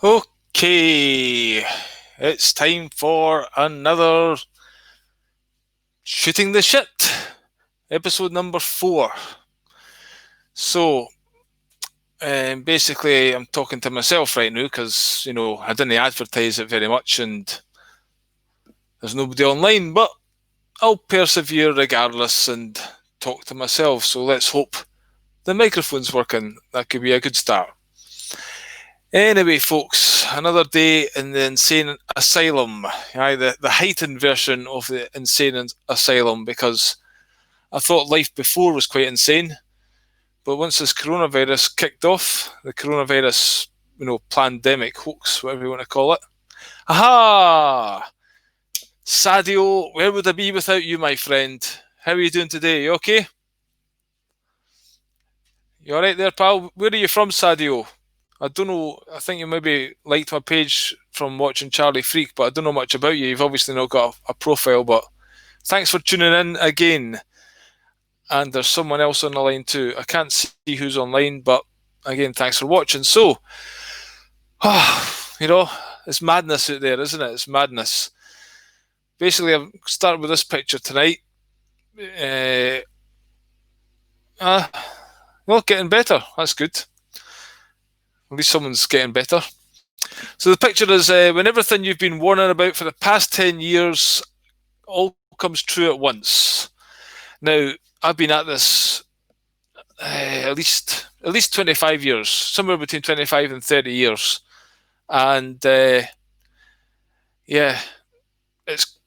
Okay, it's time for another Shooting the Shit, episode number 4. So, basically, I'm talking to myself right now because, I didn't advertise it very much and there's nobody online, but I'll persevere regardless and talk to myself. So, let's hope the microphone's working. That could be a good start. Anyway, folks, another day in the insane asylum. The heightened version of the insane asylum, because I thought life before was quite insane. But once this coronavirus kicked off, the coronavirus, pandemic, hoax, whatever you want to call it. Aha! Sadio, where would I be without you, my friend? How are you doing today? You okay? You alright there, pal? Where are you from, Sadio? I don't know. I think you maybe liked my page from watching Charlie Freak, but I don't know much about you. You've obviously not got a profile, but thanks for tuning in again. And there's someone else on the line too. I can't see who's online, but again, thanks for watching. So, it's madness out there, isn't it? It's madness. Basically, I've started with this picture tonight. Well, getting better. That's good. At least someone's getting better. So the picture is when everything you've been warning about for the past 10 years all comes true at once. Now, I've been at this at least 25 years, somewhere between 25 and 30 years. And it's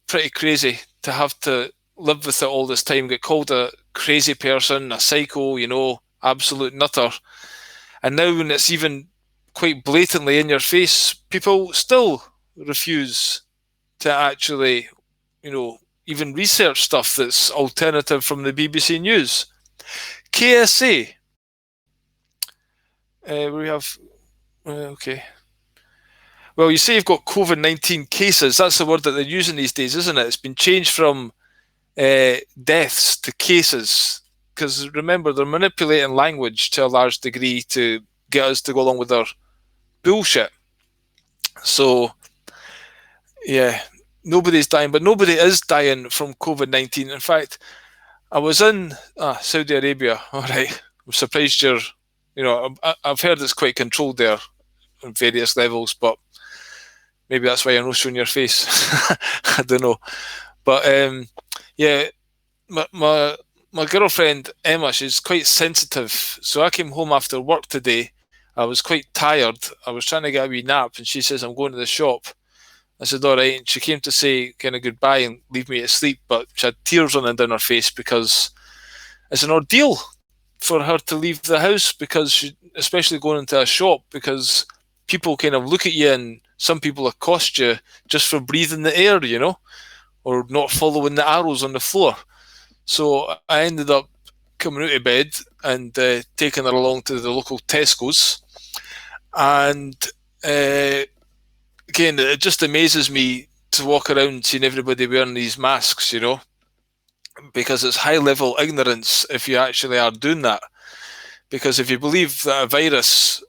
pretty crazy to have to live with it all this time, get called a crazy person, a psycho, absolute nutter. And now when it's even quite blatantly in your face, people still refuse to actually, even research stuff that's alternative from the BBC News. KSA. We have... okay. Well, you say you've got COVID-19 cases. That's the word that they're using these days, isn't it? It's been changed from deaths to cases. Because remember, they're manipulating language to a large degree to get us to go along with their bullshit. So, yeah, nobody's dying, but nobody is dying from COVID-19. In fact, I was in Saudi Arabia. All right, I'm surprised I've heard it's quite controlled there on various levels, but maybe that's why you're not showing your face. I don't know. But my girlfriend Emma, she's quite sensitive. So I came home after work today. I was quite tired. I was trying to get a wee nap, and she says, I'm going to the shop. I said, all right. And she came to say kind of goodbye and leave me to sleep, but she had tears running down her face because it's an ordeal for her to leave the house, because she, especially going into a shop, because people kind of look at you and some people accost you just for breathing the air, or not following the arrows on the floor. So I ended up coming out of bed and taking her along to the local Tesco's. And again, it just amazes me to walk around seeing everybody wearing these masks, because it's high-level ignorance if you actually are doing that. Because if you believe that a virus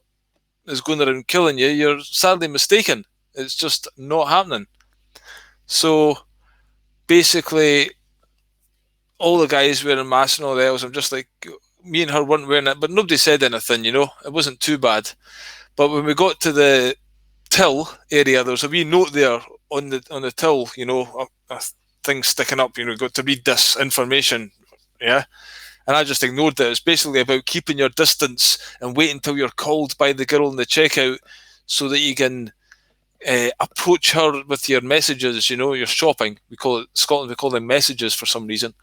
is going around killing you, you're sadly mistaken. It's just not happening. So basically, all the guys wearing masks and all the else, I'm just like, me and her weren't wearing it, but nobody said anything, it wasn't too bad. But when we got to the till area, there was a wee note there on the till, a thing sticking up, got to read this information, yeah. And I just ignored it. It's basically about keeping your distance and wait until you're called by the girl in the checkout so that you can approach her with your messages, your shopping. Scotland, we call them messages for some reason.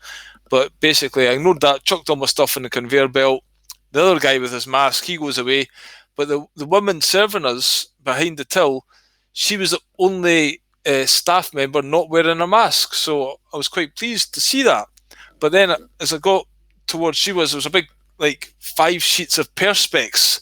But basically, I ignored that, chucked all my stuff in the conveyor belt. The other guy with his mask, he goes away. But the woman serving us behind the till, she was the only staff member not wearing a mask. So I was quite pleased to see that. But then as I got towards there was a big, 5 sheets of Perspex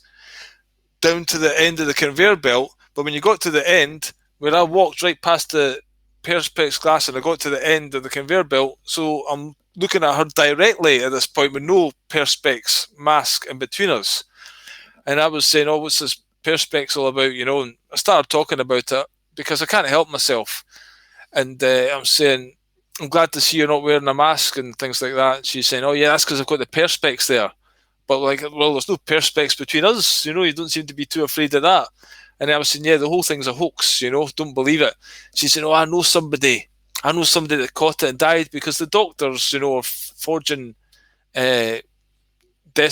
down to the end of the conveyor belt. But when you got to the end, where I walked right past the Perspex glass and I got to the end of the conveyor belt, so I'm looking at her directly at this point with no Perspex mask in between us. And I was saying, oh, what's this Perspex all about, and I started talking about it because I can't help myself. And I'm saying, I'm glad to see you're not wearing a mask and things like that. And she's saying, oh yeah, that's because I've got the Perspex there. But well, there's no Perspex between us, you don't seem to be too afraid of that. And I was saying, yeah, the whole thing's a hoax, don't believe it. She said, oh, I know somebody that caught it and died because the doctors, are forging death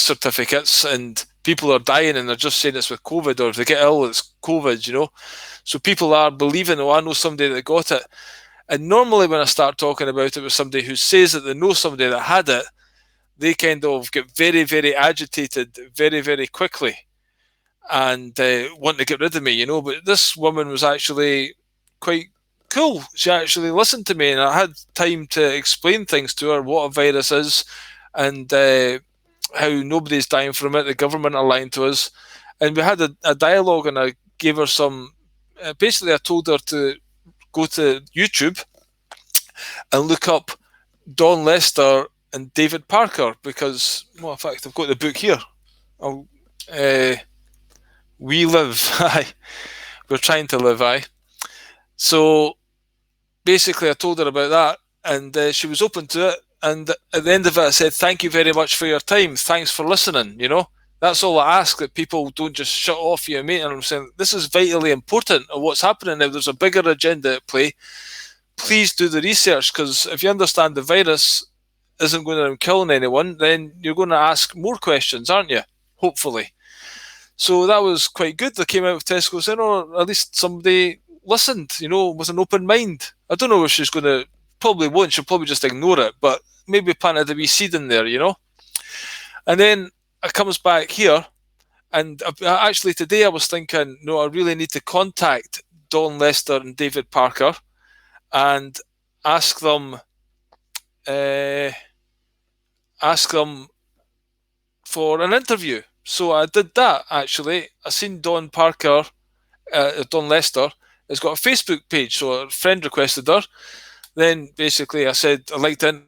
certificates and people are dying and they're just saying it's with COVID, or if they get ill, it's COVID, So people are believing, oh, I know somebody that got it. And normally when I start talking about it with somebody who says that they know somebody that had it, they kind of get very, very agitated very, very quickly and want to get rid of me, But this woman was actually quite cool. She actually listened to me, and I had time to explain things to her, what a virus is and how nobody's dying from it. The government are lying to us. And we had a dialogue, and I gave her some... basically, I told her to go to YouTube and look up Don Lester and David Parker, because, well, in fact, I've got the book here. We live, aye. We're trying to live, aye. So basically, I told her about that, and she was open to it. And at the end of it, I said, thank you very much for your time. Thanks for listening, That's all I ask, that people don't just shut off you, mate. And I'm saying, this is vitally important of what's happening now. There's a bigger agenda at play. Please do the research, because if you understand the virus isn't going around killing anyone, then you're going to ask more questions, aren't you? Hopefully. So that was quite good. They came out of Tesco saying, or at least somebody listened, with an open mind. I don't know if she's going to... Probably won't. She'll probably just ignore it, but maybe planted a wee seed in there, And then it comes back here, and actually today I was thinking, no, I really need to contact Don Lester and David Parker and ask them for an interview. So I did that, actually. I seen Don Lester has got a Facebook page, so a friend requested her. Then basically I said, I'd like to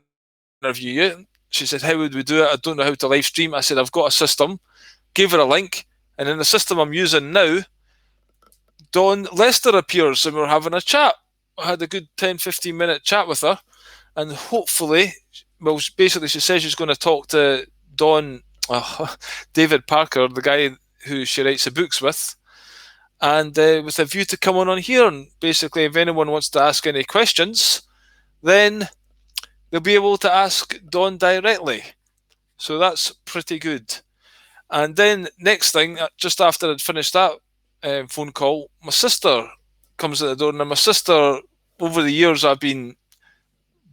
interview you. She said, how would we do it? I don't know how to live stream. I said, I've got a system. Gave her a link, and in the system I'm using now, Don Lester appears, and we're having a chat. I had a good 10-15 minute chat with her, and hopefully, well, basically she says she's going to talk to David Parker, the guy who she writes the books with, and with a view to come on here. And basically, if anyone wants to ask any questions, then they'll be able to ask Don directly. So that's pretty good. And then next thing, just after I'd finished that phone call, my sister comes at the door. Now, my sister, over the years, I've been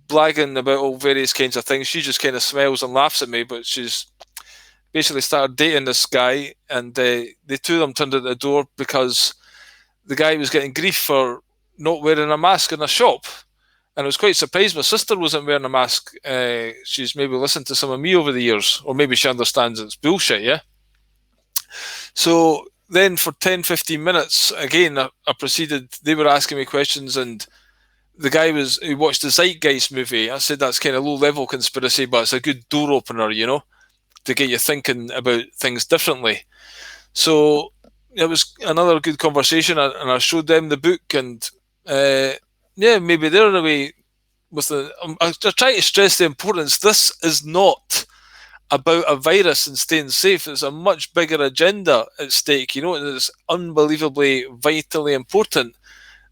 blagging about all various kinds of things. She just kind of smiles and laughs at me, but she's basically started dating this guy, and the two of them turned at the door because the guy was getting grief for not wearing a mask in a shop. And I was quite surprised my sister wasn't wearing a mask. She's maybe listened to some of me over the years, or maybe she understands it's bullshit, yeah? So then for 10-15 minutes, again, I proceeded. They were asking me questions, and the guy he watched the Zeitgeist movie. I said that's kind of low-level conspiracy, but it's a good door opener, to get you thinking about things differently. So it was another good conversation, and I showed them the book, and maybe they're in a way with I try to stress the importance. This is not about a virus and staying safe. There's a much bigger agenda at stake, and it's unbelievably vitally important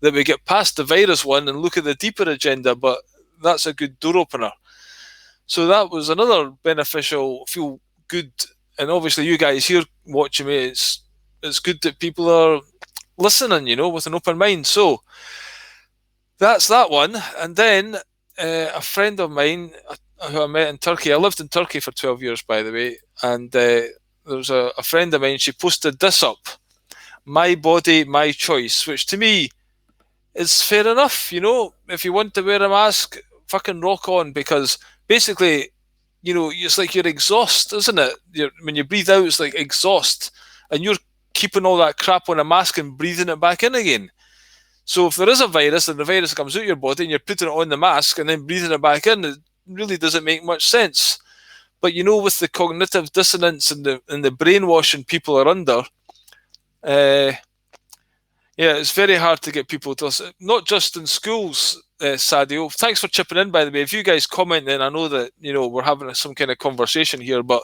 that we get past the virus one and look at the deeper agenda, but that's a good door opener. So that was another beneficial, feel good. And obviously you guys here watching me, it's good that people are listening, with an open mind. So that's that one. And then a friend of mine who I met in Turkey, I lived in Turkey for 12 years, by the way, and there's a friend of mine, she posted this up, "My body, my choice," which to me is fair enough. If you want to wear a mask, fucking rock on, because basically, it's like you're exhaust, isn't it? When you breathe out, it's like exhaust, and you're keeping all that crap on a mask and breathing it back in again. So if there is a virus and the virus comes out your body and you're putting it on the mask and then breathing it back in, it really doesn't make much sense. But with the cognitive dissonance and the brainwashing people are under, Yeah, it's very hard to get people to listen, not just in schools, Sadio. Thanks for chipping in, by the way. If you guys comment, then I know that, we're having some kind of conversation here, but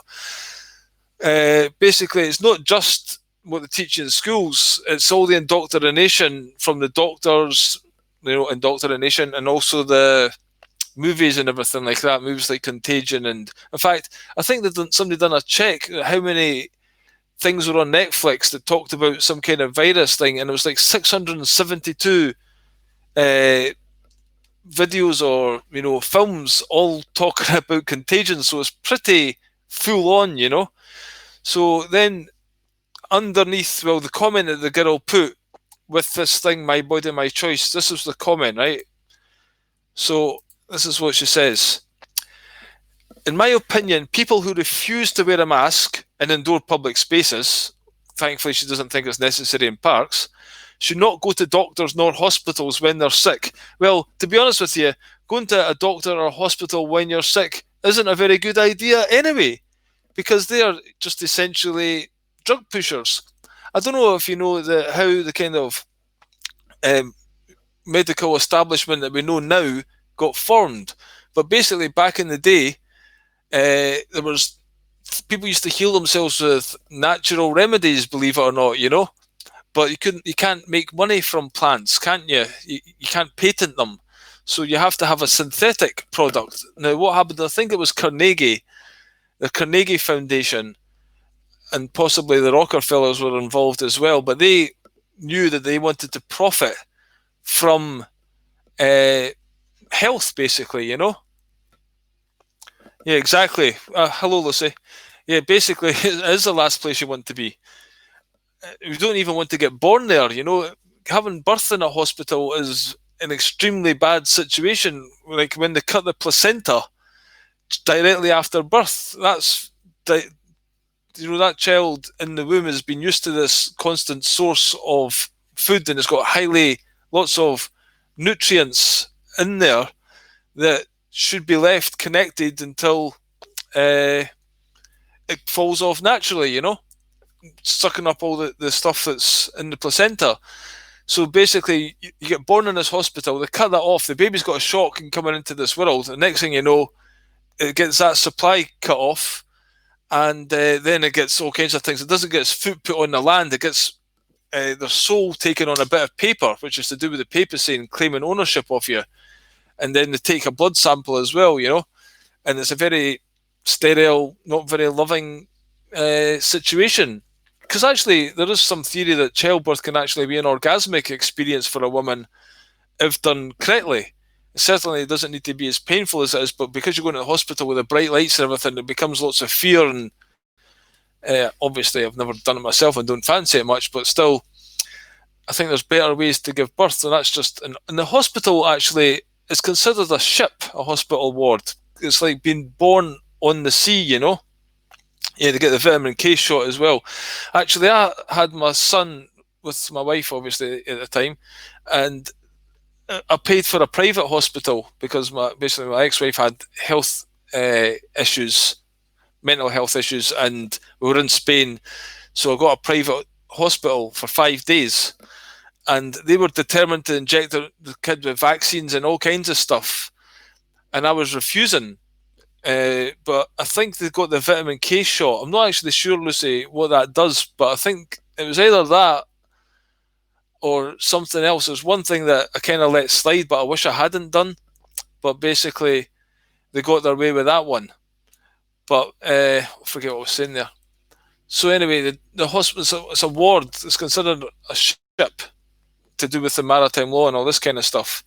basically it's not just what they teach in schools, it's all the indoctrination from the doctors, indoctrination, and also the movies and everything like that, movies like Contagion. And in fact, I think somebody done a check how many things were on Netflix that talked about some kind of virus thing, and it was like 672 videos or films all talking about Contagion. So it's pretty full on, So then underneath, well, the comment that the girl put with this thing, "My body, my choice," this was the comment, right? So this is what she says. "In my opinion, people who refuse to wear a mask in indoor public spaces, thankfully she doesn't think it's necessary in parks, should not go to doctors nor hospitals when they're sick." Well, to be honest with you, going to a doctor or a hospital when you're sick isn't a very good idea anyway, because they are just essentially drug pushers. I don't know if you know how the kind of medical establishment that we know now got formed, but basically back in the day, there was people used to heal themselves with natural remedies, believe it or not, But you can't make money from plants, can't you? You can't patent them, so you have to have a synthetic product. Now, what happened? I think it was the Carnegie Foundation, and possibly the Rockefellers were involved as well. But they knew that they wanted to profit from health, basically, Yeah, exactly. Hello, Lucy. Yeah, basically, it is the last place you want to be. You don't even want to get born there, Having birth in a hospital is an extremely bad situation. Like when they cut the placenta directly after birth, that child in the womb has been used to this constant source of food, and it's got lots of nutrients in there that should be left connected until it falls off naturally, sucking up all the stuff that's in the placenta. So basically, you get born in this hospital, they cut that off, the baby's got a shock and coming into this world, and next thing you know, it gets that supply cut off, and then it gets all kinds of things. It doesn't get its foot put on the land, it gets their soul taken on a bit of paper, which is to do with the papacy and claiming ownership of you. And then they take a blood sample as well, and it's a very sterile, not very loving situation. Because actually, there is some theory that childbirth can actually be an orgasmic experience for a woman if done correctly. It certainly doesn't need to be as painful as it is, but because you're going to the hospital with the bright lights and everything, it becomes lots of fear. And obviously, I've never done it myself and don't fancy it much, but still, I think there's better ways to give birth, and that's just in the hospital. Actually, it's considered a ship, a hospital ward. It's like being born on the sea, Yeah, to get the vitamin K shot as well. Actually, I had my son with my wife, obviously, at the time, and I paid for a private hospital because my ex-wife had health issues, mental health issues, and we were in Spain, so I got a private hospital for 5 days, and they were determined to inject the kid with vaccines and all kinds of stuff, and I was refusing. But I think they got the vitamin K shot. I'm not actually sure, Lucy, what that does, but I think it was either that or something else. There's one thing that I kind of let slide, but I wish I hadn't done. But basically, they got their way with that one. But I forget what I was saying there. So anyway, the hospital, it's a ward. It's considered a ship to do with the maritime law and all this kind of stuff.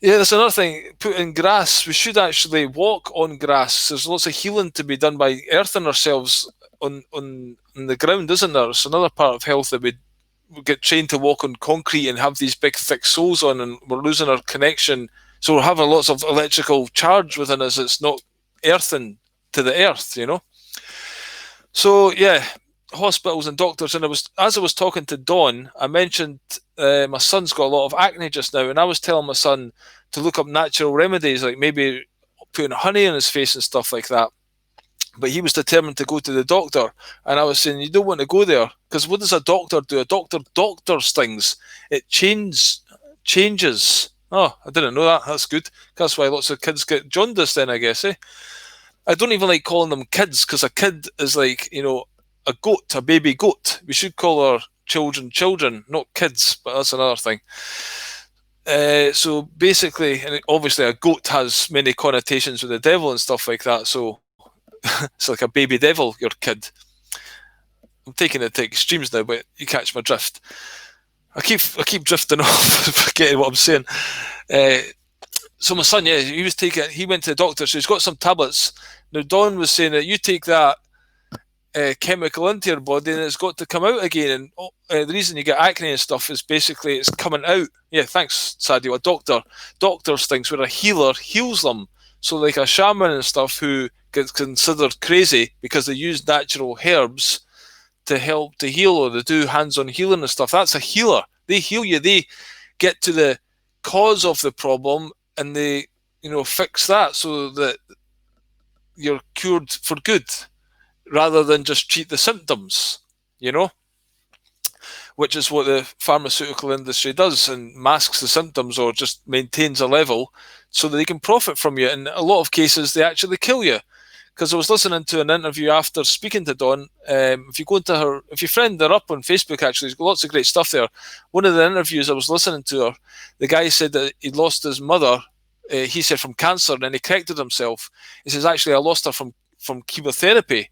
Yeah, there's another thing. Put in grass. We should actually walk on grass. There's lots of healing to be done by earthing ourselves on the ground, isn't there? It's another part of health that we get trained to walk on concrete and have these big thick soles on, and we're losing our connection. So we're having lots of electrical charge within us. It's not earthing to the earth, So yeah, hospitals and doctors. And as I was talking to Dawn, I mentioned my son's got a lot of acne just now, and I was telling my son to look up natural remedies, like maybe putting honey in his face and stuff like that. But he was determined to go to the doctor, and I was saying, you don't want to go there, because what does a doctor do? A doctor doctors things. It changes. Oh, I didn't know that. That's good. That's why lots of kids get jaundice then, I guess, eh? I don't even like calling them kids, because a kid is like, a goat, a baby goat. We should call our children, not kids, but that's another thing. So basically, and obviously a goat has many connotations with the devil and stuff like that, so it's like a baby devil, your kid. I'm taking it to extremes now, but you catch my drift. I keep drifting off, forgetting what I'm saying. So my son, he went to the doctor, so he's got some tablets. Now Dawn was saying that you take that chemical into your body and it's got to come out again, and the reason you get acne and stuff is basically it's coming out. Yeah, thanks, Sadio. A doctors things where a healer heals them. So like a shaman and stuff who gets considered crazy because they use natural herbs to help to heal, or they do hands-on healing and stuff. That's a healer. They heal you. They get to the cause of the problem and they, fix that so that you're cured for good, rather than just treat the symptoms, which is what the pharmaceutical industry does, and masks the symptoms or just maintains a level so that they can profit from you. In a lot of cases, they actually kill you. Because I was listening to an interview after speaking to Dawn. If you friend her up on Facebook, actually, there's lots of great stuff there. One of the interviews I was listening to her, the guy said that he'd lost his mother. He said from cancer, and then he corrected himself. He says, actually, I lost her from chemotherapy.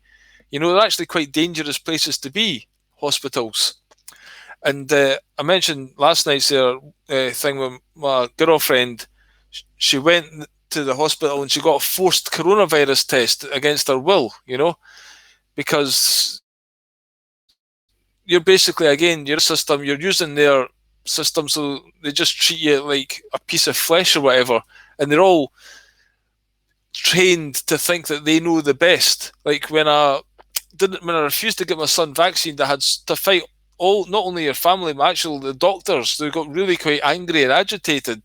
They're actually quite dangerous places to be, hospitals. And I mentioned last night's thing with my girlfriend. She went to the hospital and she got a forced coronavirus test against her will, because you're basically, again, your system, you're using their system, so they just treat you like a piece of flesh or whatever, and they're all trained to think that they know the best. Like when I refused to get my son vaccinated, I had to fight not only your family, but actually the doctors. They got really quite angry and agitated.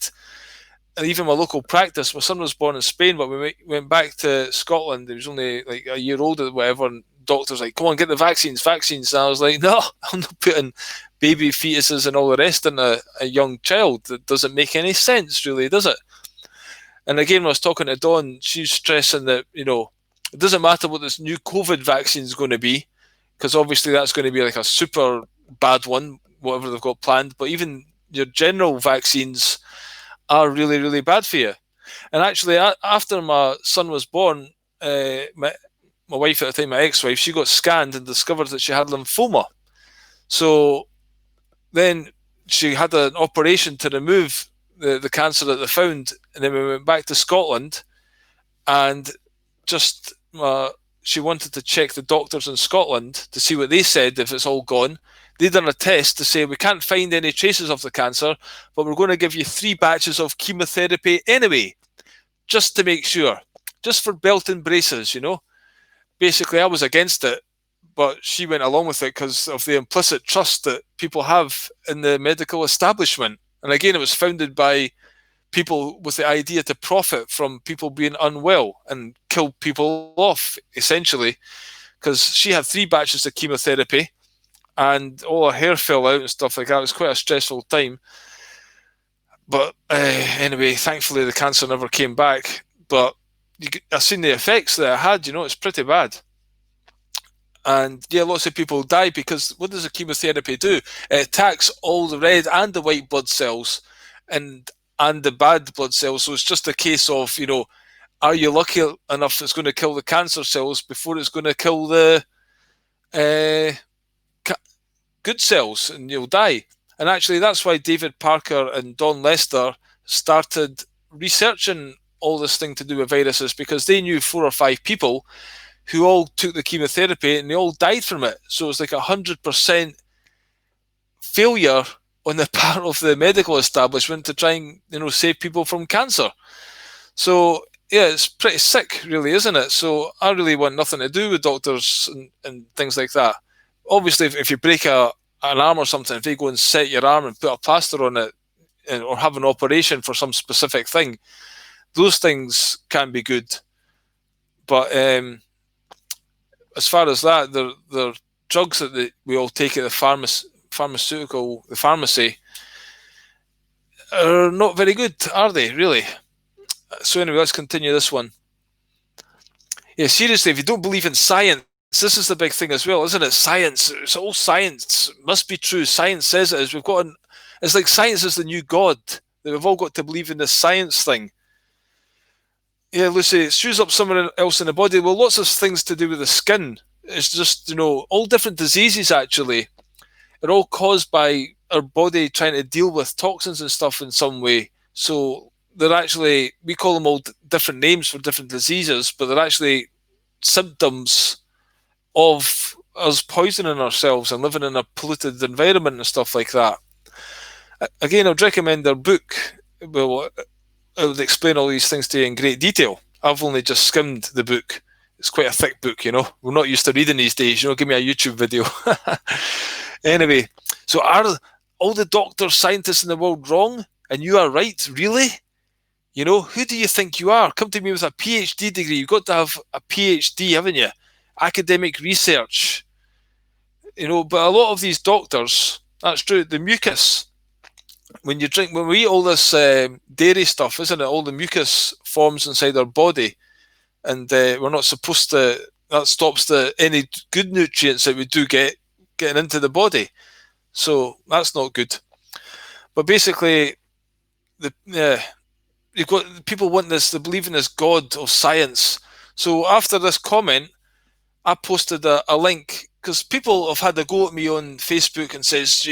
And even my local practice, my son was born in Spain, but we went back to Scotland. He was only like a year old or whatever, and doctors like, come on, get the vaccines. And I was like, no, I'm not putting baby fetuses and all the rest in a young child. That doesn't make any sense, really, does it? And again, when I was talking to Dawn, she's stressing that, it doesn't matter what this new COVID vaccine is going to be, because obviously that's going to be like a super bad one, whatever they've got planned. But even your general vaccines are really, really bad for you. And actually, after my son was born, my wife at the time, my ex-wife, she got scanned and discovered that she had lymphoma. So then she had an operation to remove the cancer that they found, and then we went back to Scotland, and she wanted to check the doctors in Scotland to see what they said, if it's all gone. They done a test to say, we can't find any traces of the cancer, but we're going to give you 3 batches of chemotherapy anyway, just to make sure, just for belt and braces, Basically, I was against it, but she went along with it because of the implicit trust that people have in the medical establishment. And again, it was founded by people with the idea to profit from people being unwell and kill people off, essentially, because she had 3 batches of chemotherapy, and all her hair fell out and stuff like that. It was quite a stressful time. But anyway, thankfully the cancer never came back. But I've seen the effects that it had, it's pretty bad. And yeah, lots of people die because what does the chemotherapy do? It attacks all the red and the white blood cells and the bad blood cells. So it's just a case of, are you lucky enough it's going to kill the cancer cells before it's going to kill the good cells, and you'll die. And actually, that's why David Parker and Don Lester started researching all this thing to do with viruses, because they knew 4 or 5 people who all took the chemotherapy and they all died from it. So it's like 100% failure on the part of the medical establishment to try and save people from cancer. So yeah, it's pretty sick, really, isn't it? So I really want nothing to do with doctors and things like that. Obviously, if you break an arm or something, if they go and set your arm and put a plaster on it, or have an operation for some specific thing, those things can be good. But as far as that, they're drugs that we all take at the pharmacy, are not very good, are they, really? So anyway, let's continue this one. Yeah, seriously, if you don't believe in science, this is the big thing as well, isn't it? Science, it's all science, must be true. Science says it is. It's like science is the new God. That we've all got to believe in this science thing. Yeah, Lucy, it shows up somewhere else in the body. Well, lots of things to do with the skin. It's just, all different diseases actually are all caused by our body trying to deal with toxins and stuff in some way. So they're actually, we call them all different names for different diseases, but they're actually symptoms of us poisoning ourselves and living in a polluted environment and stuff like that. Again, I'd recommend their book. Well, it would explain all these things to you in great detail. I've only just skimmed the book. It's quite a thick book, We're not used to reading these days. Give me a YouTube video. Anyway, so are all the doctors, scientists in the world wrong? And you are right? Really? Who do you think you are? Come to me with a PhD degree. You've got to have a PhD, haven't you? Academic research. But a lot of these doctors, that's true, the mucus, when we eat all this dairy stuff, isn't it? All the mucus forms inside our body, and we're not supposed to. That stops any good nutrients that we do getting into the body. So that's not good. But basically, you've got people want this. They believe in this God of science. So after this comment, I posted a link because people have had a go at me on Facebook and says,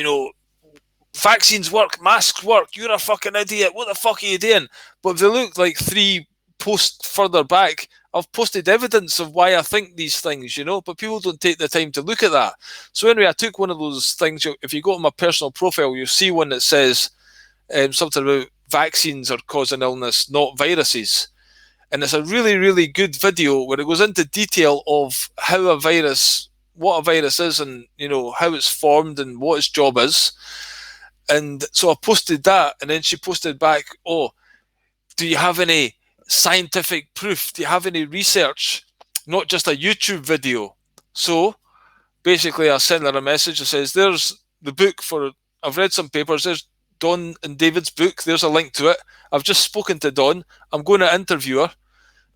vaccines work, masks work, you're a fucking idiot, what the fuck are you doing? But if they look like 3 posts further back, I've posted evidence of why I think these things, but people don't take the time to look at that. So anyway, I took one of those things. If you go to my personal profile, you'll see one that says something about vaccines are causing illness, not viruses. And it's a really, really good video where it goes into detail of what a virus is, and how it's formed and what its job is. And so I posted that, and then she posted back, oh, do you have any scientific proof? Do you have any research? Not just a YouTube video. So basically I sent her a message that says, there's the book I've read some papers, there's Dawn and David's book, there's a link to it. I've just spoken to Dawn, I'm going to interview her.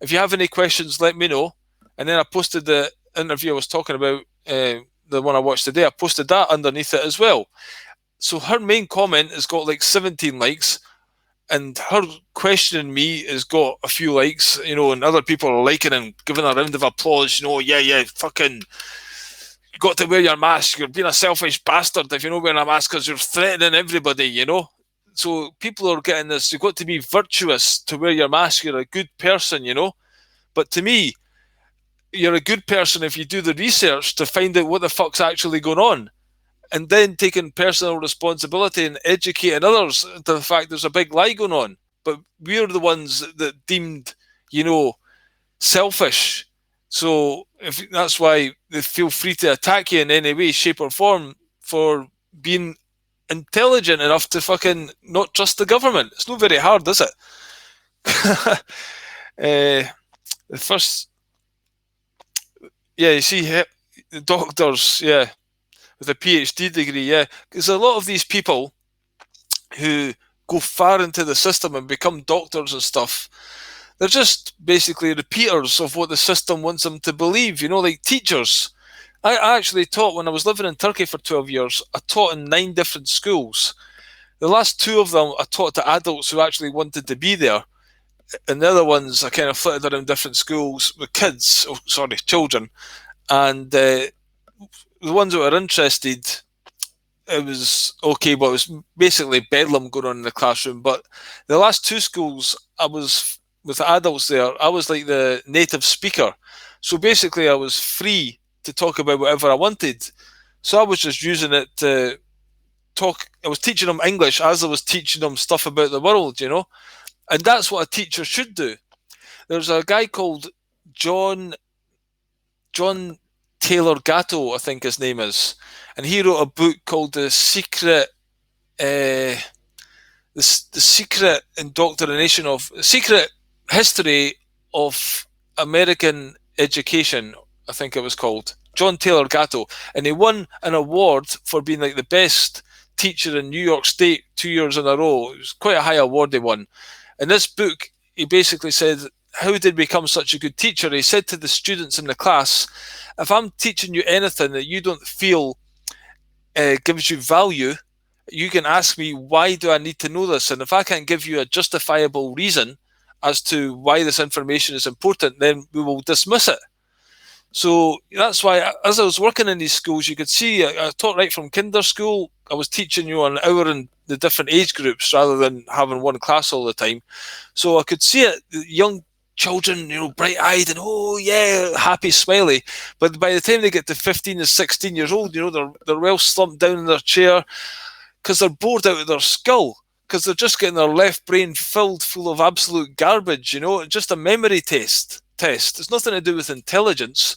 If you have any questions, let me know. And then I posted the interview I was talking about, the one I watched today, I posted that underneath it as well. So her main comment has got like 17 likes, and her questioning me has got a few likes, and other people are liking and giving a round of applause, yeah, fucking, you got to wear your mask, you're being a selfish bastard if you're not wearing a mask because you're threatening everybody, So people are getting this, you've got to be virtuous to wear your mask, you're a good person, But to me, you're a good person if you do the research to find out what the fuck's actually going on. And then taking personal responsibility and educating others to the fact there's a big lie going on. But we're the ones that deemed, selfish. So that's why they feel free to attack you in any way, shape or form for being intelligent enough to fucking not trust the government. It's not very hard, is it? The first... Yeah, you see, the doctors, yeah, with a PhD degree, yeah. Because a lot of these people who go far into the system and become doctors and stuff, they're just basically repeaters of what the system wants them to believe, like teachers. I actually taught, when I was living in Turkey for 12 years, I taught in 9 different schools. The last 2 of them I taught to adults who actually wanted to be there. And the other ones I kind of flitted around different schools with children. And the ones that were interested, it was okay, but it was basically bedlam going on in the classroom. But the last 2 schools, I was with adults there, I was like the native speaker. So basically I was free to talk about whatever I wanted. So I was just using it to talk. I was teaching them English as I was teaching them stuff about the world, And that's what a teacher should do. There's a guy called John Taylor Gatto, I think his name is, and he wrote a book called The Secret History of American Education. I think it was called, John Taylor Gatto, and he won an award for being like the best teacher in New York State 2 years in a row. It was quite a high award he won. In this book, he basically said, how did he become such a good teacher? He said to the students in the class, if I'm teaching you anything that you don't feel gives you value, you can ask me, why do I need to know this? And if I can't give you a justifiable reason as to why this information is important, then we will dismiss it. So that's why, as I was working in these schools, you could see I taught right from kinder school. I was teaching you an hour in the different age groups rather than having one class all the time. So I could see it, young children, bright-eyed and, oh yeah, happy, smiley. But by the time they get to 15 and 16 years old, they're well slumped down in their chair because they're bored out of their skull, because they're just getting their left brain filled full of absolute garbage, just a memory test. It's nothing to do with intelligence.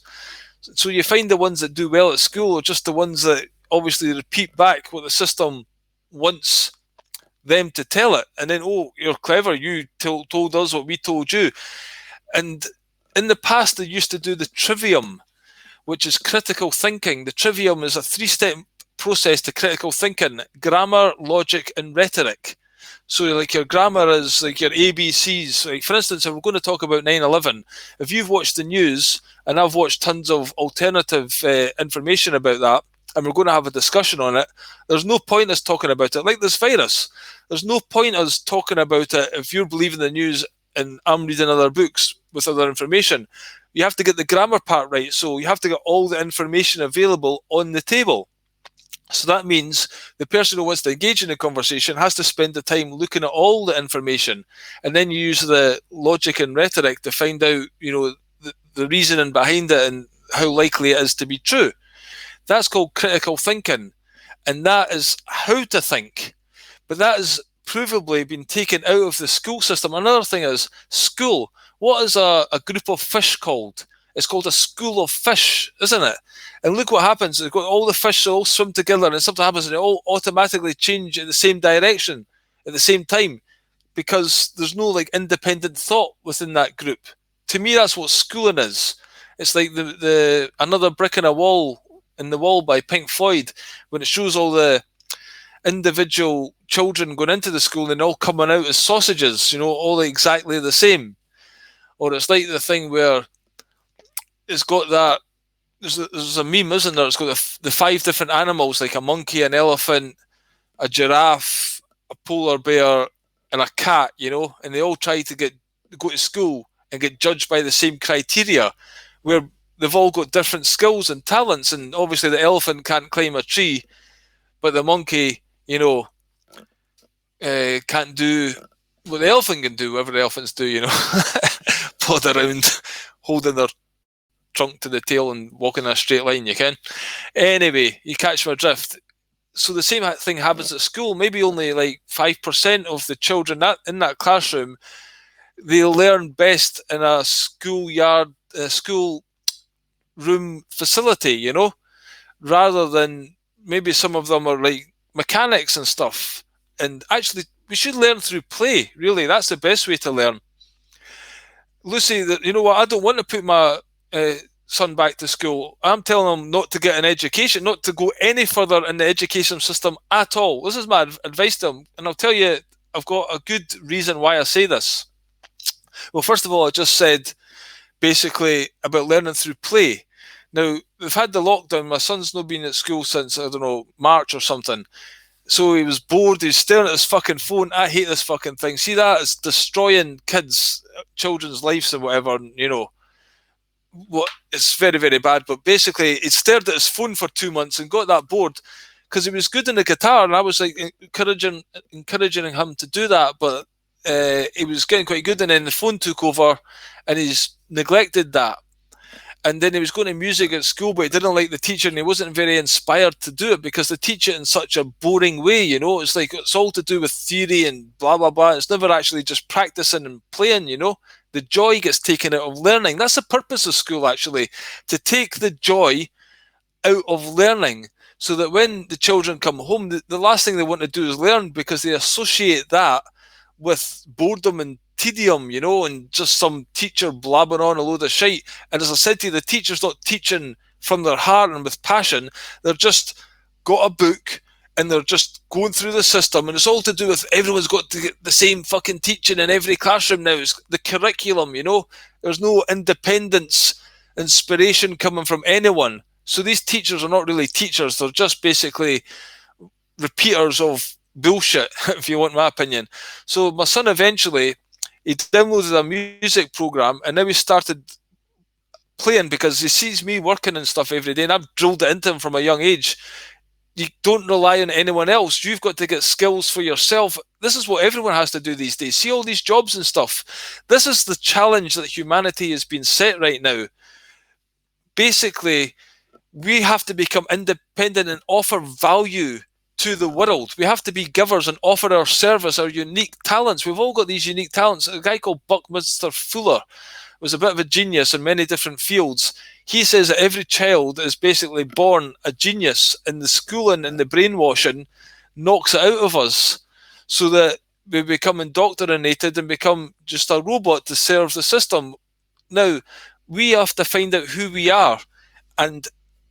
So you find the ones that do well at school are just the ones that obviously repeat back what the system wants them to tell it. And then, oh, you're clever, you told us what we told you. And in the past, they used to do the trivium, which is critical thinking. The trivium is a 3-step process to critical thinking: grammar, logic, and rhetoric. So like your grammar is like your ABCs. Like for instance, if we're going to talk about 9/11, if you've watched the news, and I've watched tons of alternative information about that, and we're going to have a discussion on it, there's no point us talking about it. Like this virus, there's no point us talking about it if you're believing the news and I'm reading other books with other information. You have to get the grammar part right. So you have to get all the information available on the table. So that means the person who wants to engage in the conversation has to spend the time looking at all the information, and then you use the logic and rhetoric to find out, the reasoning behind it and how likely it is to be true. That's called critical thinking, and that is how to think. But that has provably been taken out of the school system. Another thing is school. What is a group of fish called? It's called a school of fish, isn't it? And look what happens. They've got all the fish all swim together, and something happens and they all automatically change in the same direction at the same time, because there's no like independent thought within that group. To me, that's what schooling is. It's like the Another Brick in the Wall by Pink Floyd, when it shows all the individual children going into the school and all coming out as sausages, all exactly the same. Or it's like the thing where it's got that, there's a meme, isn't there? It's got the 5 different animals, like a monkey, an elephant, a giraffe, a polar bear, and a cat, and they all try to go to school and get judged by the same criteria, where they've all got different skills and talents. And obviously the elephant can't climb a tree, but the monkey, can't do what the elephant can do, whatever the elephants do, plod around holding their trunk to the tail and walking in a straight line. You can. Anyway, you catch my drift. So the same thing happens at school. Maybe only like 5% of the children in that classroom, they learn best in a school room facility, rather than maybe some of them are like mechanics and stuff. And actually, we should learn through play, really. That's the best way to learn. Lucy, you know what? I don't want to put my son back to school. I'm telling him not to get an education, not to go any further in the education system at all. This is my advice to him. And I'll tell you, I've got a good reason why I say this. Well, first of all, I just said basically about learning through play. Now, we've had the lockdown. My son's not been at school since, I don't know, March or something. So he was bored. He's staring at his fucking phone. I hate this fucking thing. See that? It's destroying children's lives and whatever, it's very, very bad. But basically, he stared at his phone for 2 months and got that bored because he was good in the guitar, and I was like encouraging him to do that, but he was getting quite good, and then the phone took over, and he's neglected that. And then he was going to music at school, but he didn't like the teacher, and he wasn't very inspired to do it because they teach it in such a boring way. It's like it's all to do with theory and blah blah blah. It's never actually just practicing and playing. The joy gets taken out of learning. That's the purpose of school, actually, to take the joy out of learning, so that when the children come home, the last thing they want to do is learn, because they associate that with boredom and tedium, and just some teacher blabbing on a load of shite. And as I said to you, the teacher's not teaching from their heart and with passion. They're just got a book and they're just going through the system, and it's all to do with everyone's got to get the same fucking teaching in every classroom now. It's the curriculum, There's no independence, inspiration coming from anyone. So these teachers are not really teachers. They're just basically repeaters of bullshit, if you want my opinion. So my son eventually, he downloaded a music program, and now he started playing because he sees me working and stuff every day, and I've drilled it into him from a young age. You don't rely on anyone else. You've got to get skills for yourself. This is what everyone has to do these days. See all these jobs and stuff. This is the challenge that humanity has been set right now. Basically, we have to become independent and offer value to the world. We have to be givers and offer our service, our unique talents. We've all got these unique talents. A guy called Buckminster Fuller was a bit of a genius in many different fields. He says that every child is basically born a genius, and the schooling and the brainwashing knocks it out of us so that we become indoctrinated and become just a robot to serve the system. Now, we have to find out who we are, and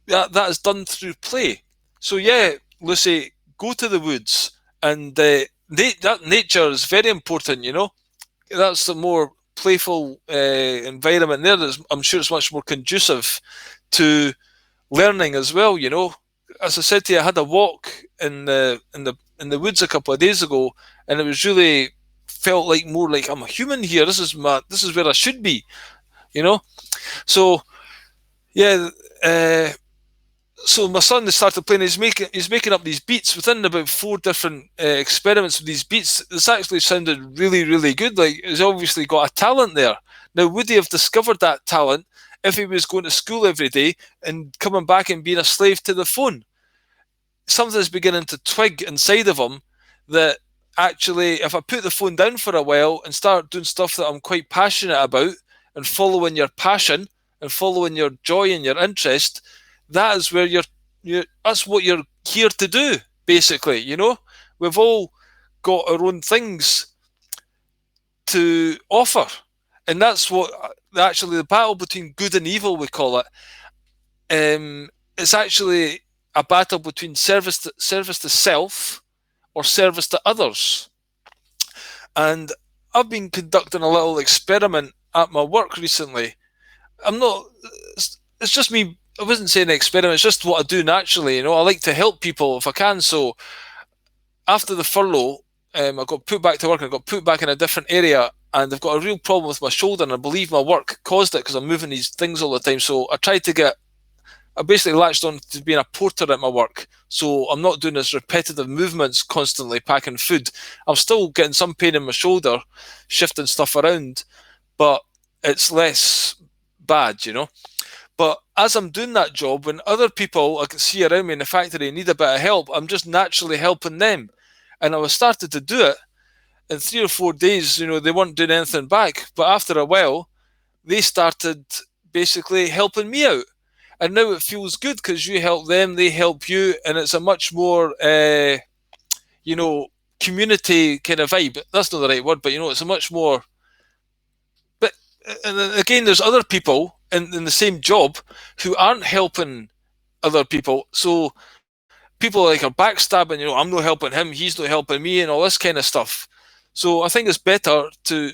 that is done through play. So yeah, Lucy, go to the woods, and that nature is very important, That's the more playful environment there. I'm sure it's much more conducive to learning as well, As I said to you, I had a walk in the woods a couple of days ago, and it was really felt like more like I'm a human here. This is where I should be, So yeah, so my son started playing. He's making up these beats within about 4 different experiments with these beats. It's actually sounded really, really good. Like, he's obviously got a talent there. Now, would he have discovered that talent if he was going to school every day and coming back and being a slave to the phone? Something's beginning to twig inside of him that actually, if I put the phone down for a while and start doing stuff that I'm quite passionate about and following your passion and following your joy and your interest, that is where that's what you're here to do, basically, We've all got our own things to offer. And that's what actually the battle between good and evil, we call it. It's actually a battle between service to self or service to others. And I've been conducting a little experiment at my work recently. It's just me. I wasn't saying experiment, it's just what I do naturally, I like to help people if I can. So after the furlough, I got put back to work, and I got put back in a different area, and I've got a real problem with my shoulder, and I believe my work caused it because I'm moving these things all the time. So I basically latched on to being a porter at my work. So I'm not doing this repetitive movements constantly packing food. I'm still getting some pain in my shoulder, shifting stuff around, but it's less bad, But as I'm doing that job, when other people I can see around me in the factory need a bit of help, I'm just naturally helping them. And I was started to do it. In 3 or 4 days, they weren't doing anything back. But after a while, they started basically helping me out. And now it feels good because you help them, they help you. And it's a much more, community kind of vibe. That's not the right word, but, it's a much more... But, and again, there's other people in the same job who aren't helping other people. So people are backstabbing, I'm not helping him, he's not helping me, and all this kind of stuff. So I think it's better to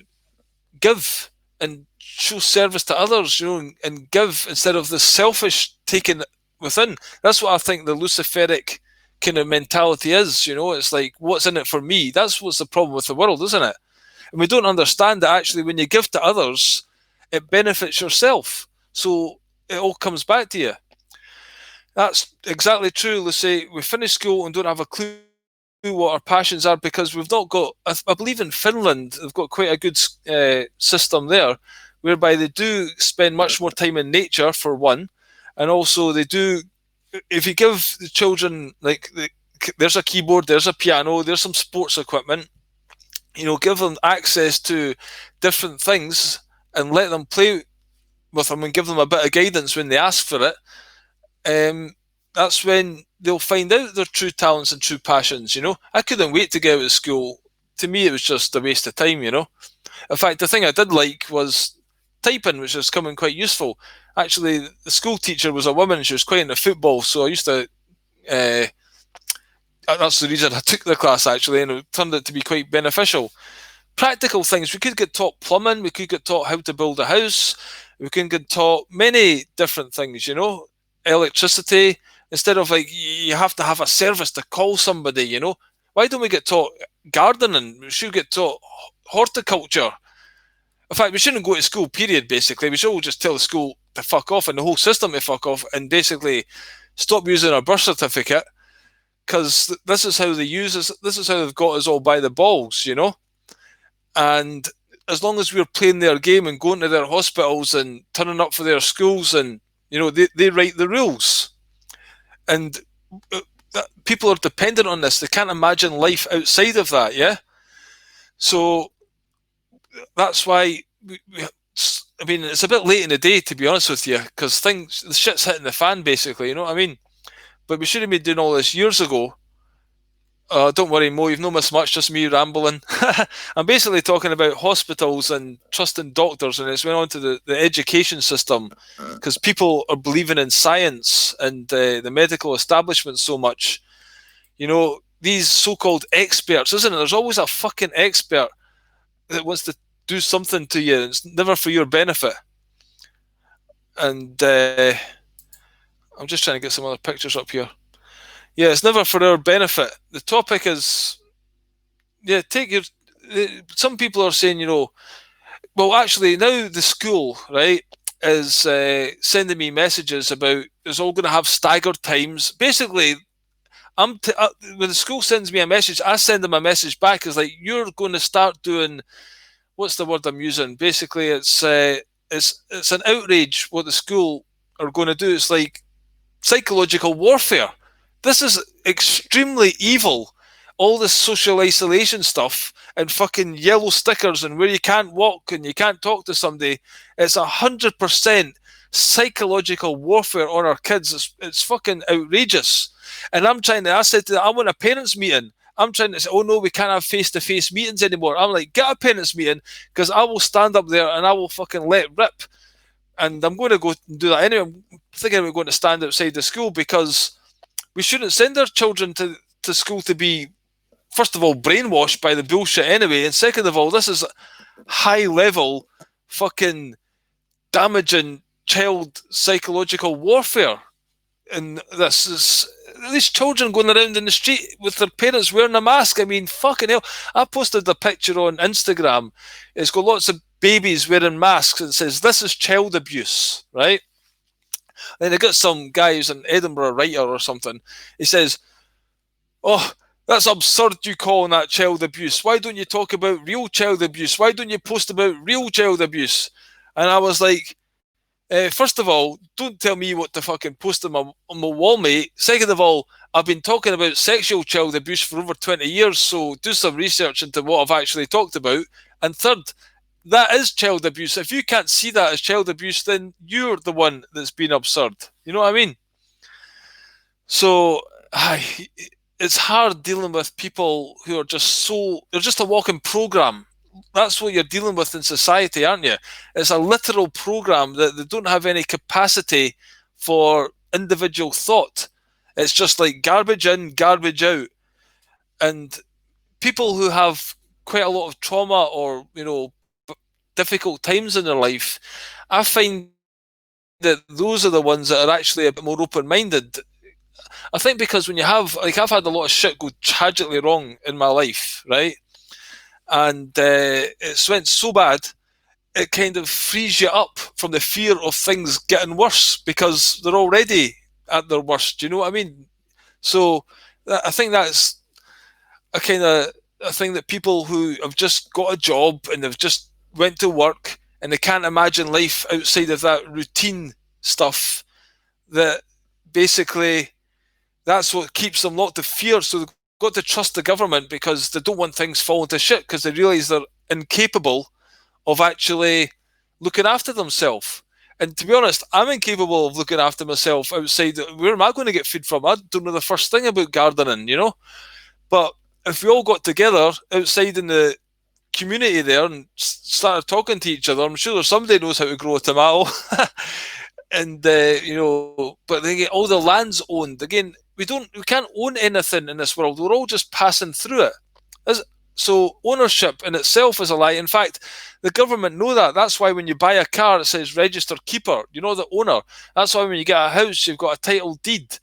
give and show service to others, and give instead of the selfish taking within. That's what I think the Luciferic kind of mentality is, It's like, what's in it for me? That's what's the problem with the world, isn't it? And we don't understand that actually when you give to others, it benefits yourself. So it all comes back to you. That's exactly true. Let's say we finish school and don't have a clue what our passions are because we've not got... I believe in Finland, they've got quite a good system there whereby they do spend much more time in nature, for one. And also they do... If you give the children, there's a keyboard, there's a piano, there's some sports equipment, give them access to different things and let them play with them and give them a bit of guidance when they ask for it, that's when they'll find out their true talents and true passions, I couldn't wait to get out of school. To me, it was just a waste of time, In fact, the thing I did like was typing, which was coming quite useful. Actually, the school teacher was a woman. She was quite into football, so I used to. That's the reason I took the class, actually, and it turned out to be quite beneficial. Practical things. We could get taught plumbing. We could get taught how to build a house. We can get taught many different things, electricity. Instead of like, you have to have a service to call somebody, Why don't we get taught gardening? We should get taught horticulture. In fact, we shouldn't go to school, period, basically. We should all just tell the school to fuck off and the whole system to fuck off and basically stop using our birth certificate, because this is how they use us. This is how they've got us all by the balls, And as long as we're playing their game and going to their hospitals and turning up for their schools, and they write the rules, and people are dependent on this. They can't imagine life outside of that. Yeah, so that's why I mean, it's a bit late in the day, to be honest with you, because the shit's hitting the fan, basically. You know what I mean? But we should have been doing all this years ago. Don't worry, Mo, you've not missed much, just me rambling. I'm basically talking about hospitals and trusting doctors, and it's went on to the education system, because people are believing in science and the medical establishment so much. These so-called experts, isn't it? There's always a fucking expert that wants to do something to you. It's never for your benefit. And I'm just trying to get some other pictures up here. Yeah, it's never for our benefit. The topic is, some people are saying, well, actually, now the school, right, is sending me messages about it's all going to have staggered times. Basically, when the school sends me a message, I send them a message back. It's like, you're going to start doing, what's the word I'm using? Basically, it's an outrage what the school are going to do. It's like psychological warfare. This is extremely evil. All this social isolation stuff and fucking yellow stickers and where you can't walk and you can't talk to somebody. It's 100% psychological warfare on our kids. It's fucking outrageous. And I said to them, I want a parents' meeting. I'm trying to say, oh no, we can't have face-to-face meetings anymore. I'm like, get a parents' meeting, because I will stand up there and I will fucking let rip. And I'm going to go and do that anyway. I'm thinking we're going to stand outside the school, because we shouldn't send our children to school to be, first of all, brainwashed by the bullshit anyway, and second of all, this is high-level fucking damaging child psychological warfare. And this is these children going around in the street with their parents wearing a mask. I mean, fucking hell. I posted a picture on Instagram. It's got lots of babies wearing masks and says, this is child abuse, right? Then they got some guy who's an Edinburgh writer or something. He says, oh, that's absurd you calling that child abuse. Why don't you talk about real child abuse? Why don't you post about real child abuse? And I was like, first of all, don't tell me what to fucking post on my wall, mate. Second of all, I've been talking about sexual child abuse for over 20 years, so do some research into what I've actually talked about. And third, that is child abuse. If you can't see that as child abuse, then you're the one that's been absurd. You know what I mean? So, it's hard dealing with people who are they're just a walking program. That's what you're dealing with in society, aren't you? It's a literal program that they don't have any capacity for individual thought. It's just like garbage in, garbage out. And people who have quite a lot of trauma or, difficult times in their life, I find that those are the ones that are actually a bit more open-minded. I think because when you have, like, I've had a lot of shit go tragically wrong in my life, right? And it's went so bad, it kind of frees you up from the fear of things getting worse, because they're already at their worst. Do you know what I mean? So I think that's a kind of a thing that people who have just got a job and they've just went to work and they can't imagine life outside of that routine stuff, that basically that's what keeps them locked to fear. So they've got to trust the government because they don't want things falling to shit, because they realise they're incapable of actually looking after themselves. And to be honest, I'm incapable of looking after myself outside. Where am I going to get food from? I don't know the first thing about gardening, But if we all got together outside in the community there and started talking to each other. I'm sure somebody knows how to grow a tomato. And but again, all the land's owned. Again, we can't own anything in this world. We're all just passing through it. So ownership in itself is a lie. In fact, the government know that. That's why when you buy a car, it says registered keeper. You know the owner. That's why when you get a house, you've got a title deed.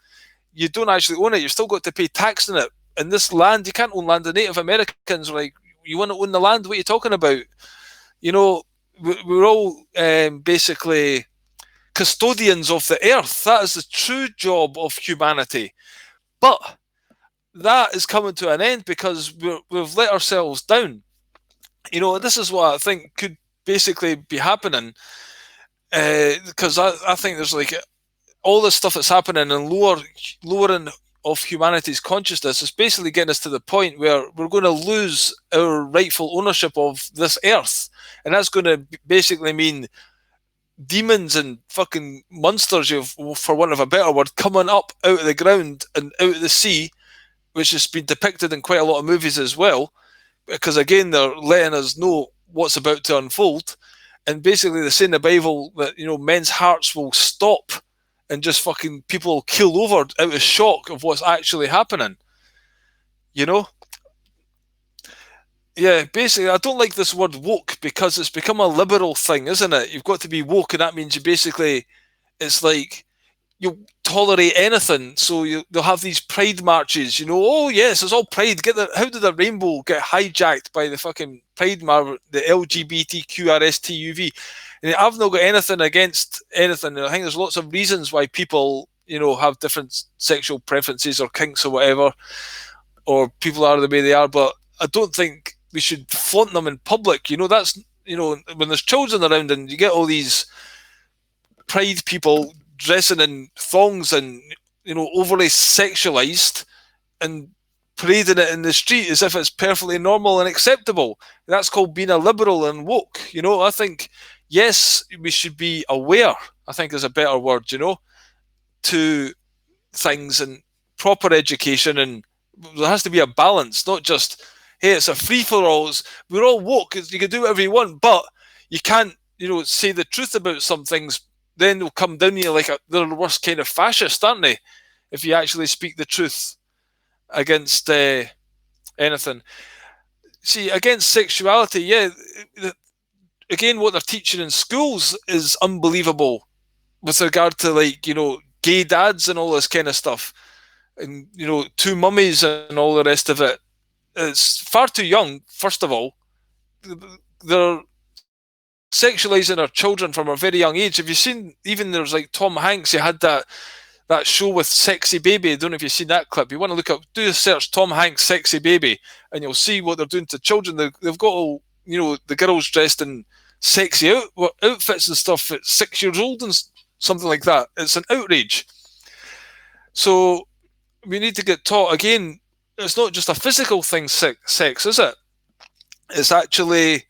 You don't actually own it. You've still got to pay tax on it. And this land, you can't own land. The Native Americans were like, you want to own the land? What are you talking about? We're all basically custodians of the earth. That is the true job of humanity. But that is coming to an end because we've let ourselves down. This is what I think could basically be happening, because I think there's like all this stuff that's happening and lowering of humanity's consciousness is basically getting us to the point where we're going to lose our rightful ownership of this earth. And that's going to basically mean demons and fucking monsters, for want of a better word, coming up out of the ground and out of the sea, which has been depicted in quite a lot of movies as well, because again, they're letting us know what's about to unfold. And basically they say in the Bible that, men's hearts will stop and just fucking people will keel over out of shock of what's actually happening. Yeah, basically, I don't like this word woke because it's become a liberal thing, isn't it? You've got to be woke, and that means it's like you tolerate anything. So they'll have these pride marches, oh yes, it's all pride. How did the rainbow get hijacked by the fucking pride march, the LGBTQRSTUV? And I've not got anything against anything. I think there's lots of reasons why people, have different sexual preferences or kinks or whatever, or people are the way they are, but I don't think we should flaunt them in public. That's, when there's children around and you get all these pride people dressing in thongs and, overly sexualized and parading it in the street as if it's perfectly normal and acceptable. That's called being a liberal and woke. I think, yes, we should be aware, I think is a better word, to things and proper education, and there has to be a balance, not just, hey, it's a free-for-all. We're all woke. You can do whatever you want, but you can't, say the truth about some things. Then they'll come down to you like they're the worst kind of fascist, aren't they? If you actually speak the truth against anything. See, against sexuality, yeah, again, what they're teaching in schools is unbelievable with regard to, gay dads and all this kind of stuff. And, two mummies and all the rest of it. It's far too young, first of all. They're sexualizing our children from a very young age. Have you seen, even there's like Tom Hanks, he had that show with Sexy Baby. I don't know if you've seen that clip. You want to look up, do a search Tom Hanks Sexy Baby, and you'll see what they're doing to children. They've got all, the girls dressed in sexy outfits and stuff at 6 years old and something like that. It's an outrage. So we need to get taught, again, it's not just a physical thing, sex, is it? It's actually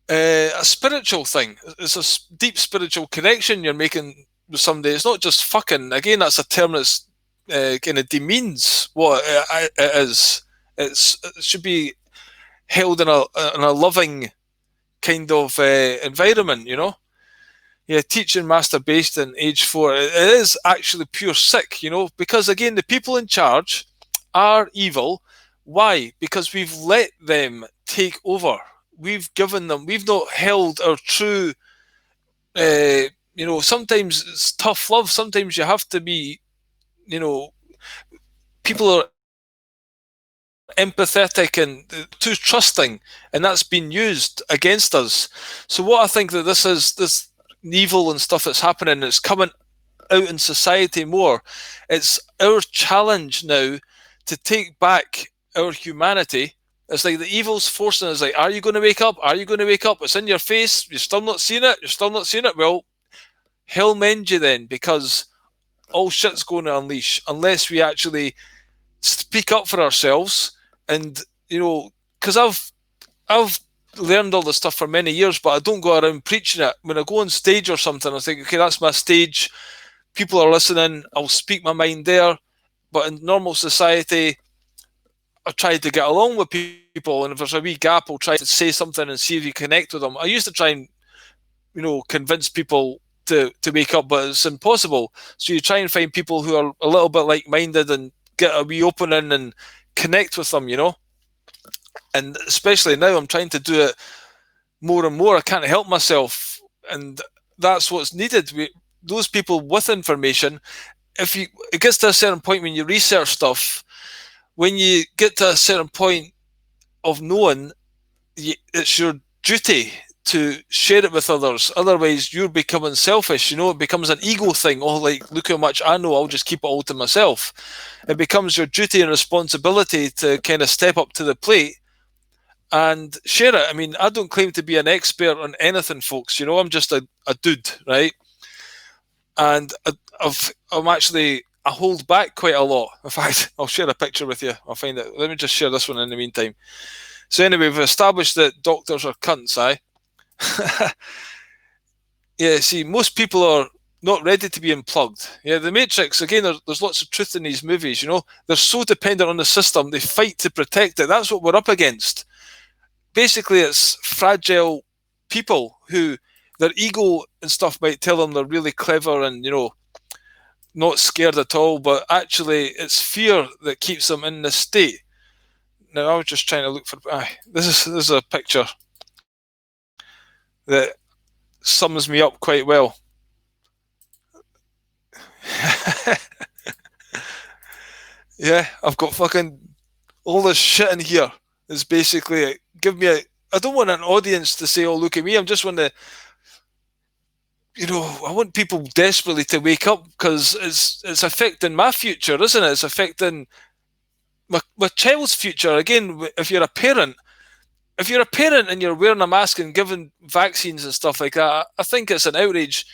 a spiritual thing. It's a deep spiritual connection you're making with somebody. It's not just fucking. Again, that's a term that's kind of demeans what it is. It should be held in a loving kind of environment, Yeah, teaching masturbation age 4, it is actually pure sick, because again, the people in charge are evil. Why? Because we've let them take over. We've not held our true, sometimes it's tough love. Sometimes you have to be, people are empathetic and too trusting, and that's been used against us. So what I think that this evil and stuff that's happening, it's coming out in society more. It's our challenge now to take back our humanity. It's like the evil's forcing us, like, are you going to wake up? Are you going to wake up? It's in your face. You're still not seeing it. You're still not seeing it. Well, hell mend you then, because all shit's going to unleash unless we actually speak up for ourselves. And, because I've learned all this stuff for many years, but I don't go around preaching it. When I go on stage or something, I think, okay, that's my stage. People are listening. I'll speak my mind there. But in normal society, I've tried to get along with people, and if there's a wee gap, I'll try to say something and see if you connect with them. I used to try and, convince people to wake up, but it's impossible. So you try and find people who are a little bit like-minded and get a wee opening and connect with them, And especially now, I'm trying to do it more and more. I can't help myself, and that's what's needed. Those people with information, it gets to a certain point when you research stuff, when you get to a certain point of knowing, it's your duty to share it with others. Otherwise, you're becoming selfish. It becomes an ego thing. Oh, like, look how much I know, I'll just keep it all to myself. It becomes your duty and responsibility to kind of step up to the plate and share it. I mean, I don't claim to be an expert on anything, folks. I'm just a dude, right? And I hold back quite a lot. In fact, I'll share a picture with you. I'll find it. Let me just share this one in the meantime. So anyway, we've established that doctors are cunts, aye? Yeah, see, most people are not ready to be unplugged. Yeah, the Matrix, again, there's lots of truth in these movies, They're so dependent on the system, they fight to protect it. That's what we're up against. Basically, it's fragile people who, their ego and stuff might tell them they're really clever and, not scared at all, but actually it's fear that keeps them in this state. Now, I was just trying to look for... This is a picture that sums me up quite well. Yeah, I've got fucking all this shit in here. It's basically, I don't want an audience to say, oh, look at me. I'm just want to, I want people desperately to wake up, because it's affecting my future, isn't it? It's affecting my child's future. Again, if you're a parent and you're wearing a mask and giving vaccines and stuff like that, I think it's an outrage.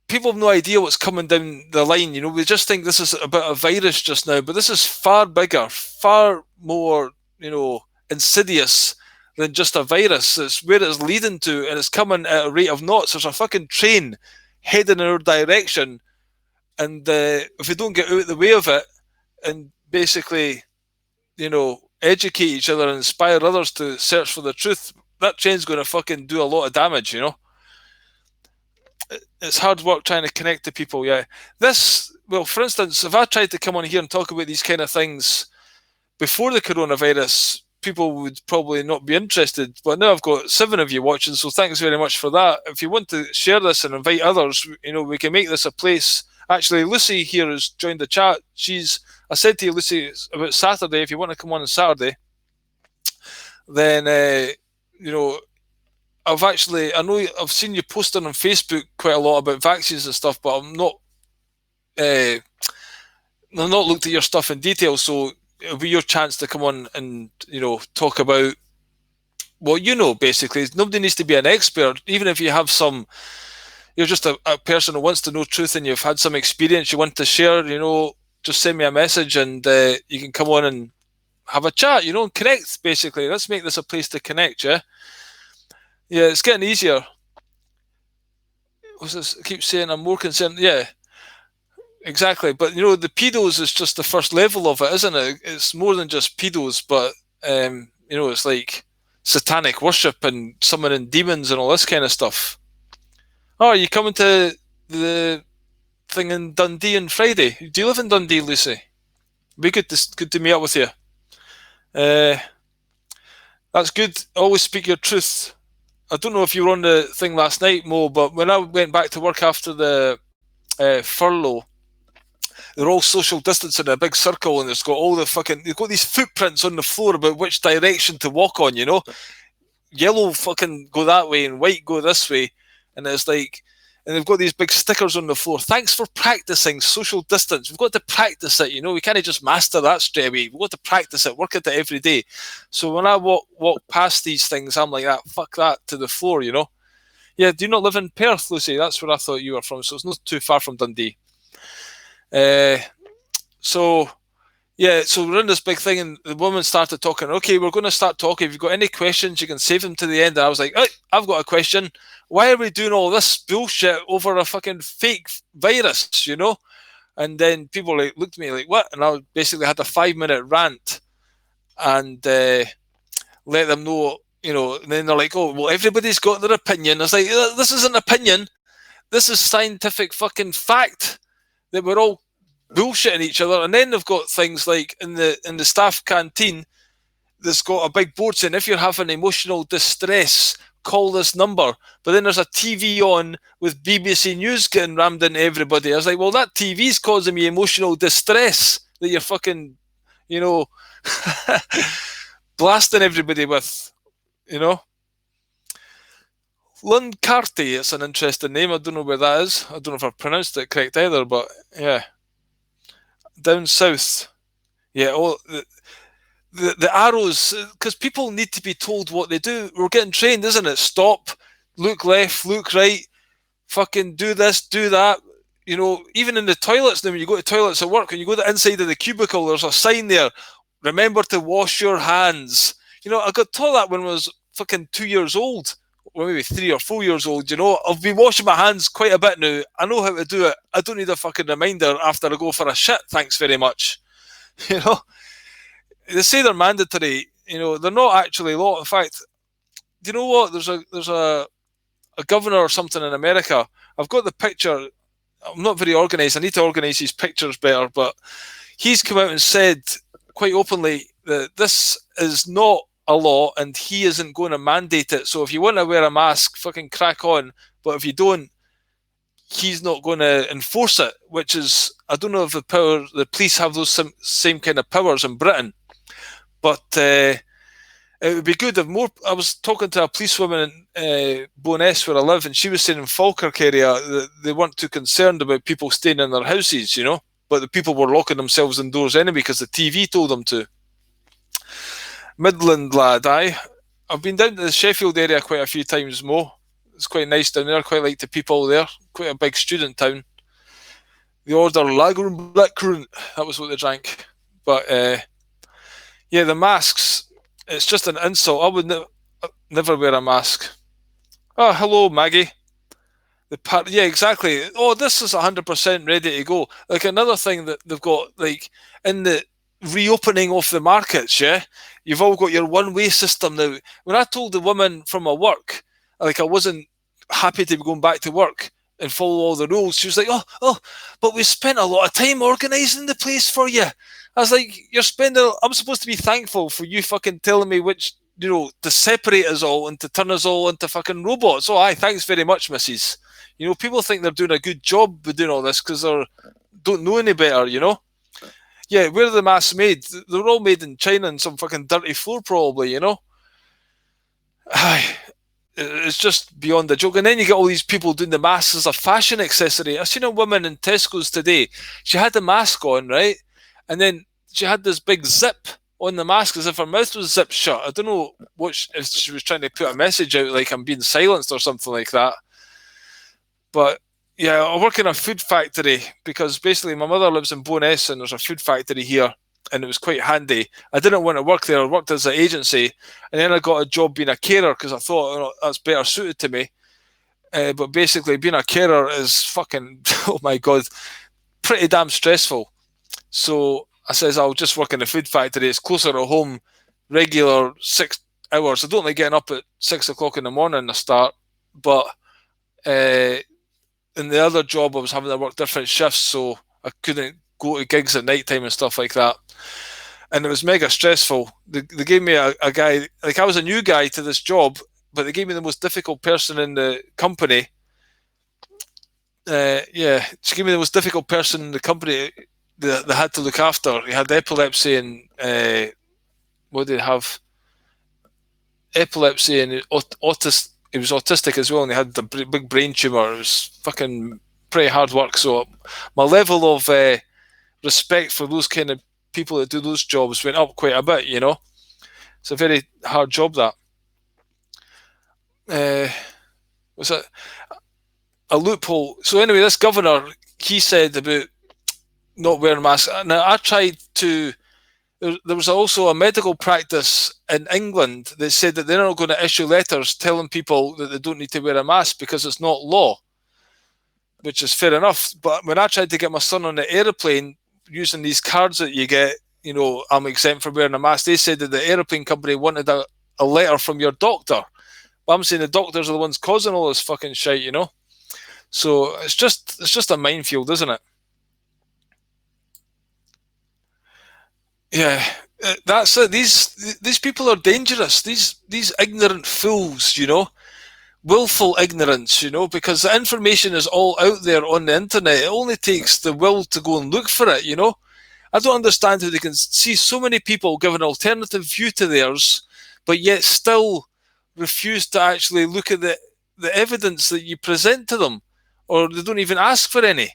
People have no idea what's coming down the line. We just think this is about a virus just now, but this is far bigger, far more, insidious than just a virus. It's where it's leading to, and it's coming at a rate of knots. There's a fucking train heading in our direction, and if we don't get out of the way of it and basically, educate each other and inspire others to search for the truth, that train's going to fucking do a lot of damage, It's hard work trying to connect to people, yeah. For instance, if I tried to come on here and talk about these kind of things before the coronavirus, people would probably not be interested. But now I've got 7 of you watching, so thanks very much for that. If you want to share this and invite others, we can make this a place. Actually, Lucy here has joined the chat. I said to you, Lucy, about Saturday, if you want to come on Saturday, then, I know I've seen you posting on Facebook quite a lot about vaccines and stuff, but I've not looked at your stuff in detail, so it'll be your chance to come on and, talk about what basically. Nobody needs to be an expert, even if you have you're just a person who wants to know truth and you've had some experience you want to share, just send me a message and you can come on and have a chat, and connect, basically. Let's make this a place to connect, yeah? Yeah, it's getting easier. What's this? I keep saying I'm more concerned. Yeah, exactly. But, the pedos is just the first level of it, isn't it? It's more than just pedos, but, it's like satanic worship and summoning demons and all this kind of stuff. Oh, are you coming to the thing in Dundee on Friday? Do you live in Dundee, Lucy? It'd be good to meet up with you. That's good. Always speak your truth. I don't know if you were on the thing last night, Mo, but when I went back to work after the furlough, they're all social distancing in a big circle, and they've got these footprints on the floor about which direction to walk on, Yellow fucking go that way and white go this way. And it's like, and they've got these big stickers on the floor. Thanks for practicing social distance. We've got to practice it, We can't just master that straight away. We've got to practice it, work at it every day. So when I walk past these things, I'm like, fuck that to the floor, Yeah, do you not live in Perth, Lucy? That's where I thought you were from. So it's not too far from Dundee. So we're in this big thing, and the woman started talking. Okay, we're going to start talking. If you've got any questions, you can save them to the end. And I was like, hey, I've got a question. Why are we doing all this bullshit over a fucking fake virus, And then people like looked at me like, what? And I basically had a 5-minute rant and let them know, and then they're like, oh, well, everybody's got their opinion. I was like, this isn't opinion. This is scientific fucking fact that we're all bullshitting each other. And then they've got things like in the staff canteen, there's got a big board saying, if you're having emotional distress, call this number. But then there's a TV on with BBC News getting rammed into everybody. I was like, well, that TV's causing me emotional distress that you're fucking, blasting everybody with, Luncarty, it's an interesting name. I don't know where that is. I don't know if I've pronounced it correct either, but yeah. Down south. Yeah, the arrows, because people need to be told what they do. We're getting trained, isn't it? Stop, look left, look right, fucking do this, do that. Even in the toilets now, when you go to toilets at work, when you go to the inside of the cubicle, there's a sign there, remember to wash your hands. I got taught that when I was fucking 2 years old, or maybe 3 or 4 years old. I've been washing my hands quite a bit now. I know how to do it. I don't need a fucking reminder after I go for a shit. Thanks very much. They say they're mandatory. They're not actually law. In fact, do you know what? There's a governor or something in America. I've got the picture. I'm not very organised. I need to organise these pictures better. But he's come out and said quite openly that this is not a law and he isn't going to mandate it. So if you want to wear a mask, fucking crack on. But if you don't, he's not going to enforce it, which is, I don't know if the police have those same kind of powers in Britain. But it would be good if more. I was talking to a policewoman in Bo'ness where I live, and she was saying in Falkirk area that they weren't too concerned about people staying in their houses, but the people were locking themselves indoors anyway because the TV told them to. Midland lad, I've been down to the Sheffield area quite a few times more. It's quite nice down there. Quite like the people there. Quite a big student town. The order Lager and Blackcurrant. That was what they drank. But yeah, the masks. It's just an insult. I would never wear a mask. Oh, hello, Maggie. Yeah, exactly. Oh, this is 100% ready to go. Like another thing that they've got, like in the reopening of the markets, yeah, you've all got your one-way system now. When I told the woman from my work, like I wasn't happy to be going back to work and follow all the rules, she was like, oh, but we spent a lot of time organising the place for you. I was like, I'm supposed to be thankful for you fucking telling me which, to separate us all and to turn us all into fucking robots. Oh, thanks very much, missus. People think they're doing a good job with doing all this because they don't know any better, Yeah, where are the masks made? They're all made in China in some fucking dirty floor probably, It's just beyond a joke. And then you get all these people doing the masks as a fashion accessory. I seen a woman in Tesco's today. She had the mask on, right? And then she had this big zip on the mask as if her mouth was zipped shut. I don't know if she was trying to put a message out like I'm being silenced or something like that. But yeah, I work in a food factory because basically my mother lives in Bo'ness and there's a food factory here and it was quite handy. I didn't want to work there. I worked as an agency and then I got a job being a carer because I thought that's better suited to me. But basically being a carer is fucking, oh my God, pretty damn stressful. So I says, I'll just work in the food factory. It's closer to home, regular 6 hours. I don't like getting up at 6 o'clock in the morning to start, but in the other job, I was having to work different shifts, so I couldn't go to gigs at night time and stuff like that. And it was mega stressful. They gave me a guy, like I was a new guy to this job, but they gave me the most difficult person in the company. She gave me the most difficult person in the company that they had to look after. He had epilepsy and what did he have? Epilepsy and autism. He was autistic as well, and he had a big brain tumour. It was fucking pretty hard work. So my level of respect for those kind of people that do those jobs went up quite a bit, It's a very hard job, that. Was it a loophole? So anyway, this governor, he said about not wearing masks. Now, I tried to... There was also a medical practice in England that said that they're not going to issue letters telling people that they don't need to wear a mask because it's not law. which is fair enough. But when I tried to get my son on the aeroplane using these cards that you get, I'm exempt from wearing a mask, they said that the aeroplane company wanted a letter from your doctor. But I'm saying the doctors are the ones causing all this fucking shit, So it's just a minefield, isn't it? Yeah, that's it. These people are dangerous. These ignorant fools, willful ignorance, because the information is all out there on the internet. It only takes the will to go and look for it, I don't understand how they can see so many people give an alternative view to theirs, but yet still refuse to actually look at the evidence that you present to them, or they don't even ask for any.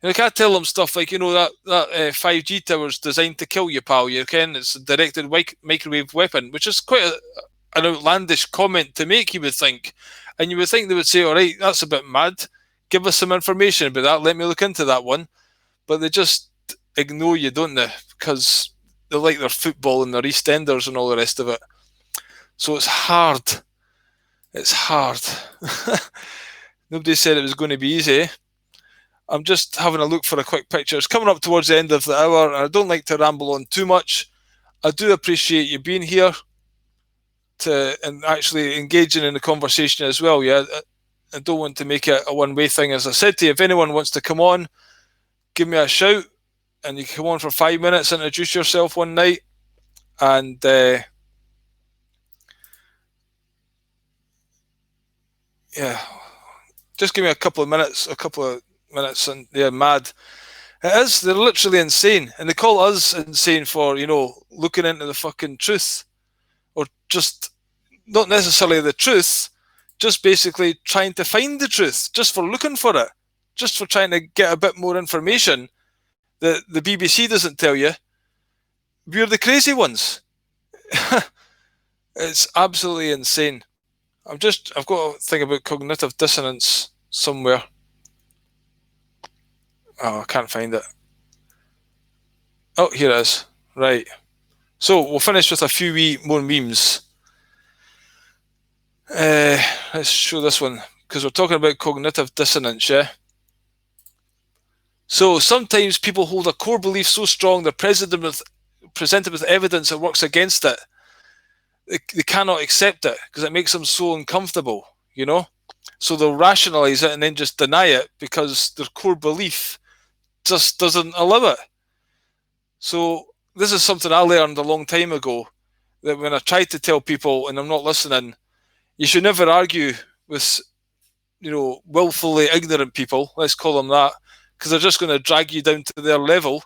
Like, I tell them stuff like, that 5G tower's designed to kill you, pal. It's a directed microwave weapon, which is quite an outlandish comment to make, you would think. And you would think they would say, all right, that's a bit mad. Give us some information about that. Let me look into that one. But they just ignore you, don't they? Because they like their football and their EastEnders and all the rest of it. So it's hard. It's hard. Nobody said it was going to be easy. I'm just having a look for a quick picture. It's coming up towards the end of the hour, and I don't like to ramble on too much. I do appreciate you being here and actually engaging in the conversation as well. Yeah, I don't want to make it a one-way thing. As I said to you, if anyone wants to come on, give me a shout, and you can come on for 5 minutes, introduce yourself one night, and just give me a couple of minutes, and they're mad. It is. They're literally insane, and they call us insane for looking into the fucking truth, or just not necessarily the truth, just basically trying to find the truth, just for looking for it, just for trying to get a bit more information that the BBC doesn't tell you. We're the crazy ones. It's absolutely insane. I've got a thing about cognitive dissonance somewhere. Oh, I can't find it. Oh, here it is. Right. So we'll finish with a few more memes. Let's show this one, because we're talking about cognitive dissonance, yeah? So sometimes people hold a core belief so strong they're presented with evidence that works against it. They cannot accept it because it makes them so uncomfortable, So they'll rationalize it and then just deny it because their core belief just doesn't allow it. So this is something I learned a long time ago, that when I try to tell people and I'm not listening, you should never argue with, willfully ignorant people, let's call them that, because they're just going to drag you down to their level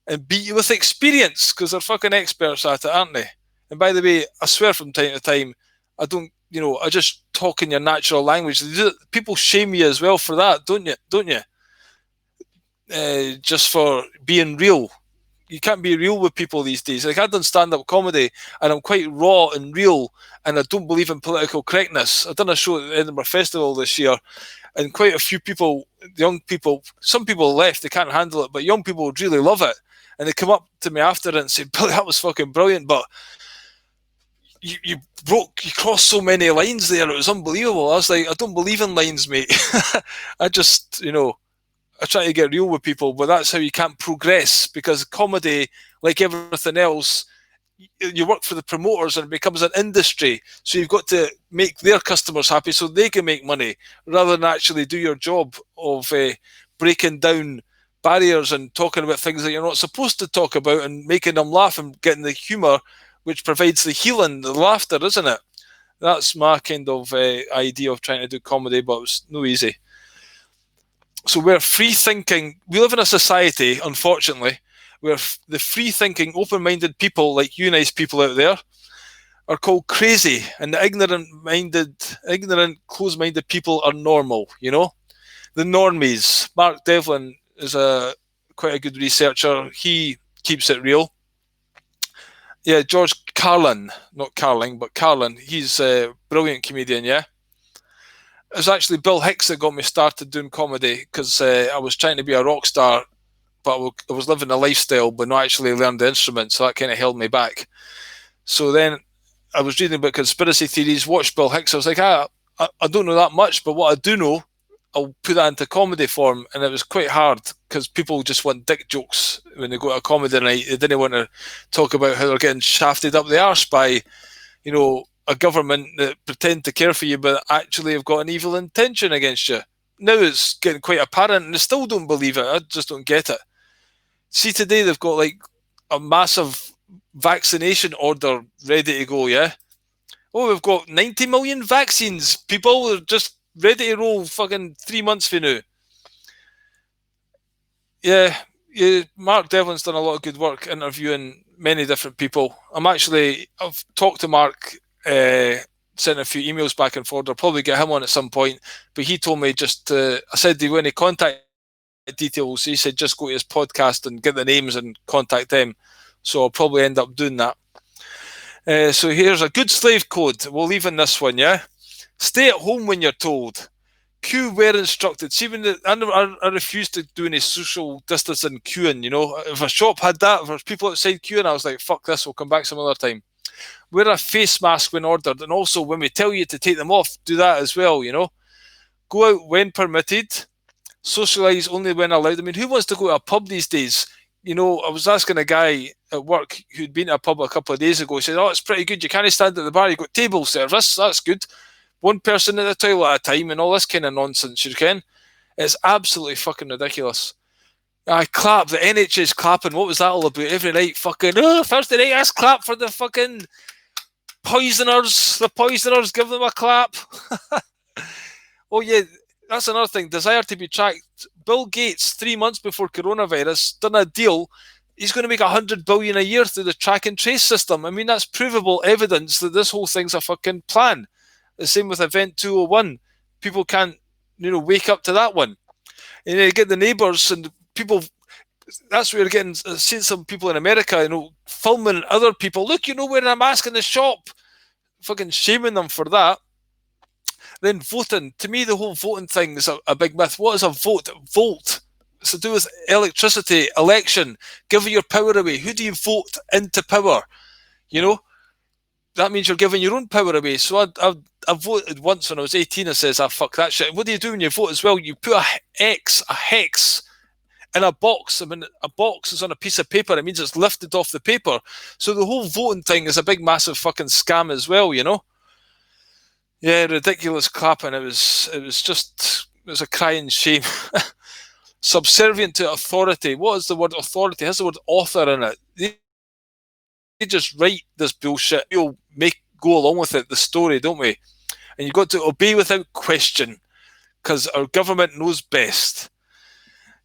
and beat you with experience, because they're fucking experts at it, aren't they? And by the way, I swear from time to time, I don't, I just talk in your natural language. People shame you as well for that, don't you? Just for being real. You can't be real with people these days. Like, I've done stand-up comedy, and I'm quite raw and real, and I don't believe in political correctness. I've done a show at the Edinburgh Festival this year, and quite a few people, young people, some people left, they can't handle it, but young people would really love it. And they come up to me after it and say, Billy, that was fucking brilliant, but you crossed so many lines there, it was unbelievable. I was like, I don't believe in lines, mate. I just, I try to get real with people, but that's how you can't progress, because comedy, like everything else, you work for the promoters and it becomes an industry. So you've got to make their customers happy so they can make money, rather than actually do your job of breaking down barriers and talking about things that you're not supposed to talk about and making them laugh and getting the humour, which provides the healing, the laughter, isn't it? That's my kind of idea of trying to do comedy, but it's no easy. So we're free-thinking. We live in a society, unfortunately, where the free-thinking, open-minded people, like you nice people out there, are called crazy, and the ignorant, closed-minded people are normal, The normies. Mark Devlin is quite a good researcher. He keeps it real. Yeah, George Carlin, not Carling, but Carlin. He's a brilliant comedian, yeah? It was actually Bill Hicks that got me started doing comedy, because I was trying to be a rock star, but I was living a lifestyle but not actually learned the instrument, so that kind of held me back. So then I was reading about conspiracy theories, watched Bill Hicks. I was like, I don't know that much, but what I do know, I'll put that into comedy form, and it was quite hard because people just want dick jokes when they go to a comedy night. They didn't want to talk about how they're getting shafted up the arse by, a government that pretend to care for you but actually have got an evil intention against you. Now it's getting quite apparent, and they still don't believe it. I just don't get it. See, today they've got like a massive vaccination order ready to go, yeah? Oh, we've got 90 million vaccines. People are just ready to roll fucking 3 months for now. Yeah, Mark Devlin's done a lot of good work interviewing many different people. I've talked to Mark, sent a few emails back and forth. I'll probably get him on at some point. But he told me I said, do you want any contact details? He said, just go to his podcast and get the names and contact them. So I'll probably end up doing that. So here's a good slave code. We'll leave in this one, yeah? Stay at home when you're told. Queue where instructed. See, I refused to do any social distancing queuing, If a shop had that, if there's people outside queuing, I was like, fuck this, we'll come back some other time. Wear a face mask when ordered, and also when we tell you to take them off, do that as well, Go out when permitted. Socialise only when allowed. I mean, who wants to go to a pub these days? I was asking a guy at work who'd been to a pub a couple of days ago. He said, it's pretty good. You can't stand at the bar. You've got table service. That's good. One person in the toilet at a time and all this kind of nonsense, you can. It's absolutely fucking ridiculous. I clap. The NHS clapping. What was that all about? Every night, fucking, Thursday night, let's clap for the fucking poisoners. The poisoners, give them a clap. Oh, yeah. That's another thing. Desire to be tracked. Bill Gates, 3 months before coronavirus, done a deal. He's going to make $100 billion a year through the track and trace system. I mean, that's provable evidence that this whole thing's a fucking plan. The same with Event 201. People can't, wake up to that one. And you get the neighbours and people. That's where you're getting. Seeing some people in America, filming other people. Look, wearing a mask in the shop. Fucking shaming them for that. Then voting. To me, the whole voting thing is a big myth. What is a vote? Vote. It's to do with electricity, election, giving your power away. Who do you vote into power? That means you're giving your own power away. So I voted once when I was 18. It says, fuck that shit. What do you do when you vote as well? You put a hex, in a box. I mean, a box is on a piece of paper. It means it's lifted off the paper. So the whole voting thing is a big, massive fucking scam as well, Yeah, ridiculous clapping. It was a crying shame. Subservient to authority. What is the word authority? It has the word author in it. They just write this bullshit. You'll go along with it, the story, don't we? And you've got to obey without question because our government knows best.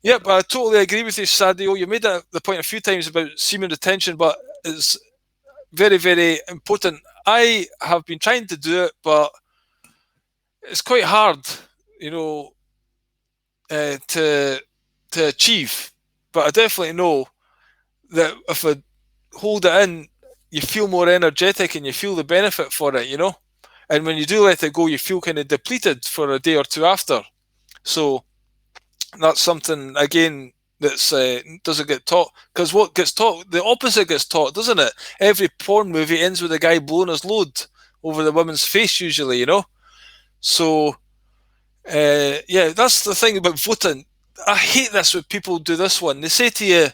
Yep, I totally agree with you, Sadio. You made the point a few times about semen retention, but it's very, very important. I have been trying to do it, but it's quite hard, to achieve. But I definitely know that if I hold it in, you feel more energetic and you feel the benefit for it, And when you do let it go, you feel kind of depleted for a day or two after. So that's something, again, that's doesn't get taught. Because what gets taught, the opposite gets taught, doesn't it? Every porn movie ends with a guy blowing his load over the woman's face, usually, So, that's the thing about voting. I hate this when people do this one. They say to you,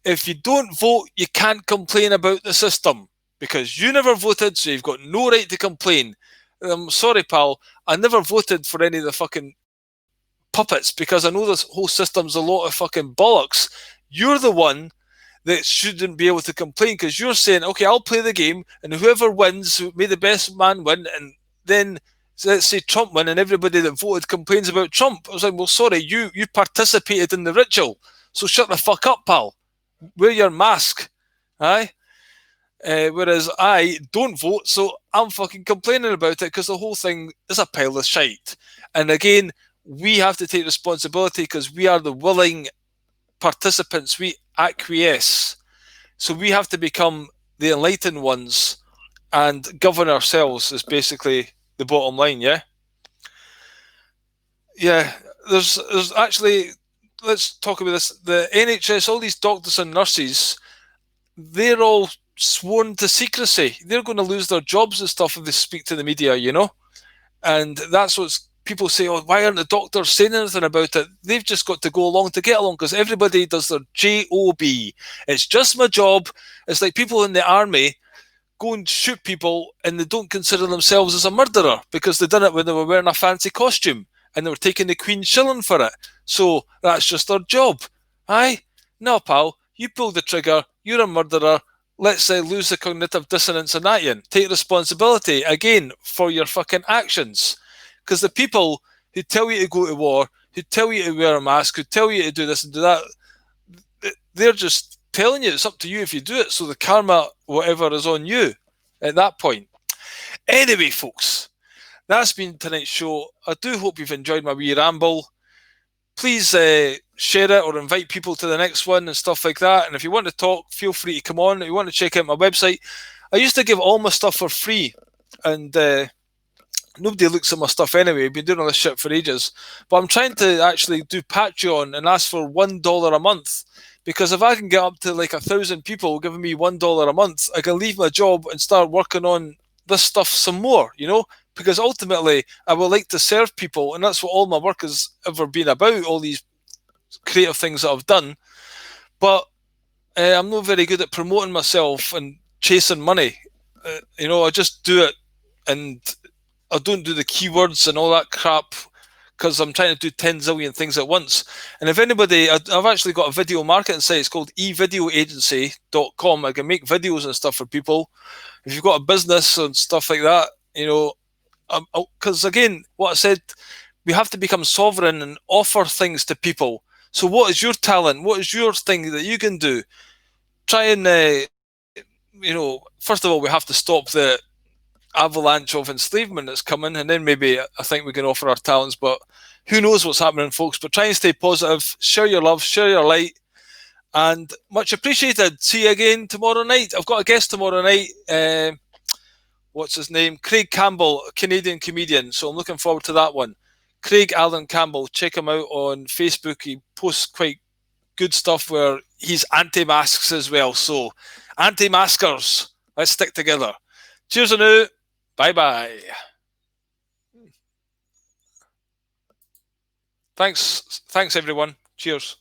if you don't vote, you can't complain about the system because you never voted, so you've got no right to complain. I'm sorry, pal. I never voted for any of the fucking puppets because I know this whole system's a lot of fucking bollocks. You're the one that shouldn't be able to complain because you're saying, okay, I'll play the game and whoever wins, may the best man win. And then let's say Trump win and everybody that voted complains about Trump. I was like, well, sorry, you participated in the ritual. So shut the fuck up, pal. Wear your mask. Aye? Whereas I don't vote, so I'm fucking complaining about it because the whole thing is a pile of shite. And again, we have to take responsibility because we are the willing participants. We acquiesce. So we have to become the enlightened ones and govern ourselves is basically the bottom line, yeah? Yeah, there's actually, let's talk about this. The NHS, all these doctors and nurses, they're all sworn to secrecy. They're going to lose their jobs and stuff if they speak to the media, And that's what's people say, oh, why aren't the doctors saying anything about it? They've just got to go along to get along, because everybody does their job. It's just my job. It's like people in the army go and shoot people and they don't consider themselves as a murderer because they done it when they were wearing a fancy costume and they were taking the Queen's shilling for it. So that's just their job. Aye? No, pal. You pulled the trigger. You're a murderer. Let's say lose the cognitive dissonance in that, Ian. Take responsibility, again, for your fucking actions. Because the people who tell you to go to war, who tell you to wear a mask, who tell you to do this and do that, they're just telling you it's up to you if you do it. So the karma, whatever, is on you at that point. Anyway, folks, that's been tonight's show. I do hope you've enjoyed my wee ramble. Please share it or invite people to the next one and stuff like that. And if you want to talk, feel free to come on. If you want to check out my website, I used to give all my stuff for free, and nobody looks at my stuff anyway. I've been doing all this shit for ages. But I'm trying to actually do Patreon and ask for $1 a month. Because if I can get up to like 1,000 people giving me $1 a month, I can leave my job and start working on this stuff some more, you know? Because ultimately, I would like to serve people, and that's what all my work has ever been about, all these creative things that I've done. But I'm not very good at promoting myself and chasing money. You know, I just do it, and I don't do the keywords and all that crap, because I'm trying to do 10 zillion things at once. And if anybody, I've actually got a video marketing site. It's called evideoagency.com. I can make videos and stuff for people. If you've got a business and stuff like that, you know, because again, what I said, we have to become sovereign and offer things to people. So what is your talent? What is your thing that you can do? Try and, you know, first of all, we have to stop the avalanche of enslavement that's coming, and then maybe I think we can offer our talents. But who knows what's happening, folks. But try and stay positive, share your love, share your light, and much appreciated. See you again tomorrow night. I've got a guest tomorrow night. What's his name? Craig Campbell, a Canadian comedian. So I'm looking forward to that one. Craig Allen Campbell, check him out on Facebook. He posts quite good stuff where he's anti-masks as well. So anti-maskers, let's stick together. Cheers anew. Bye-bye. Thanks everyone. Cheers.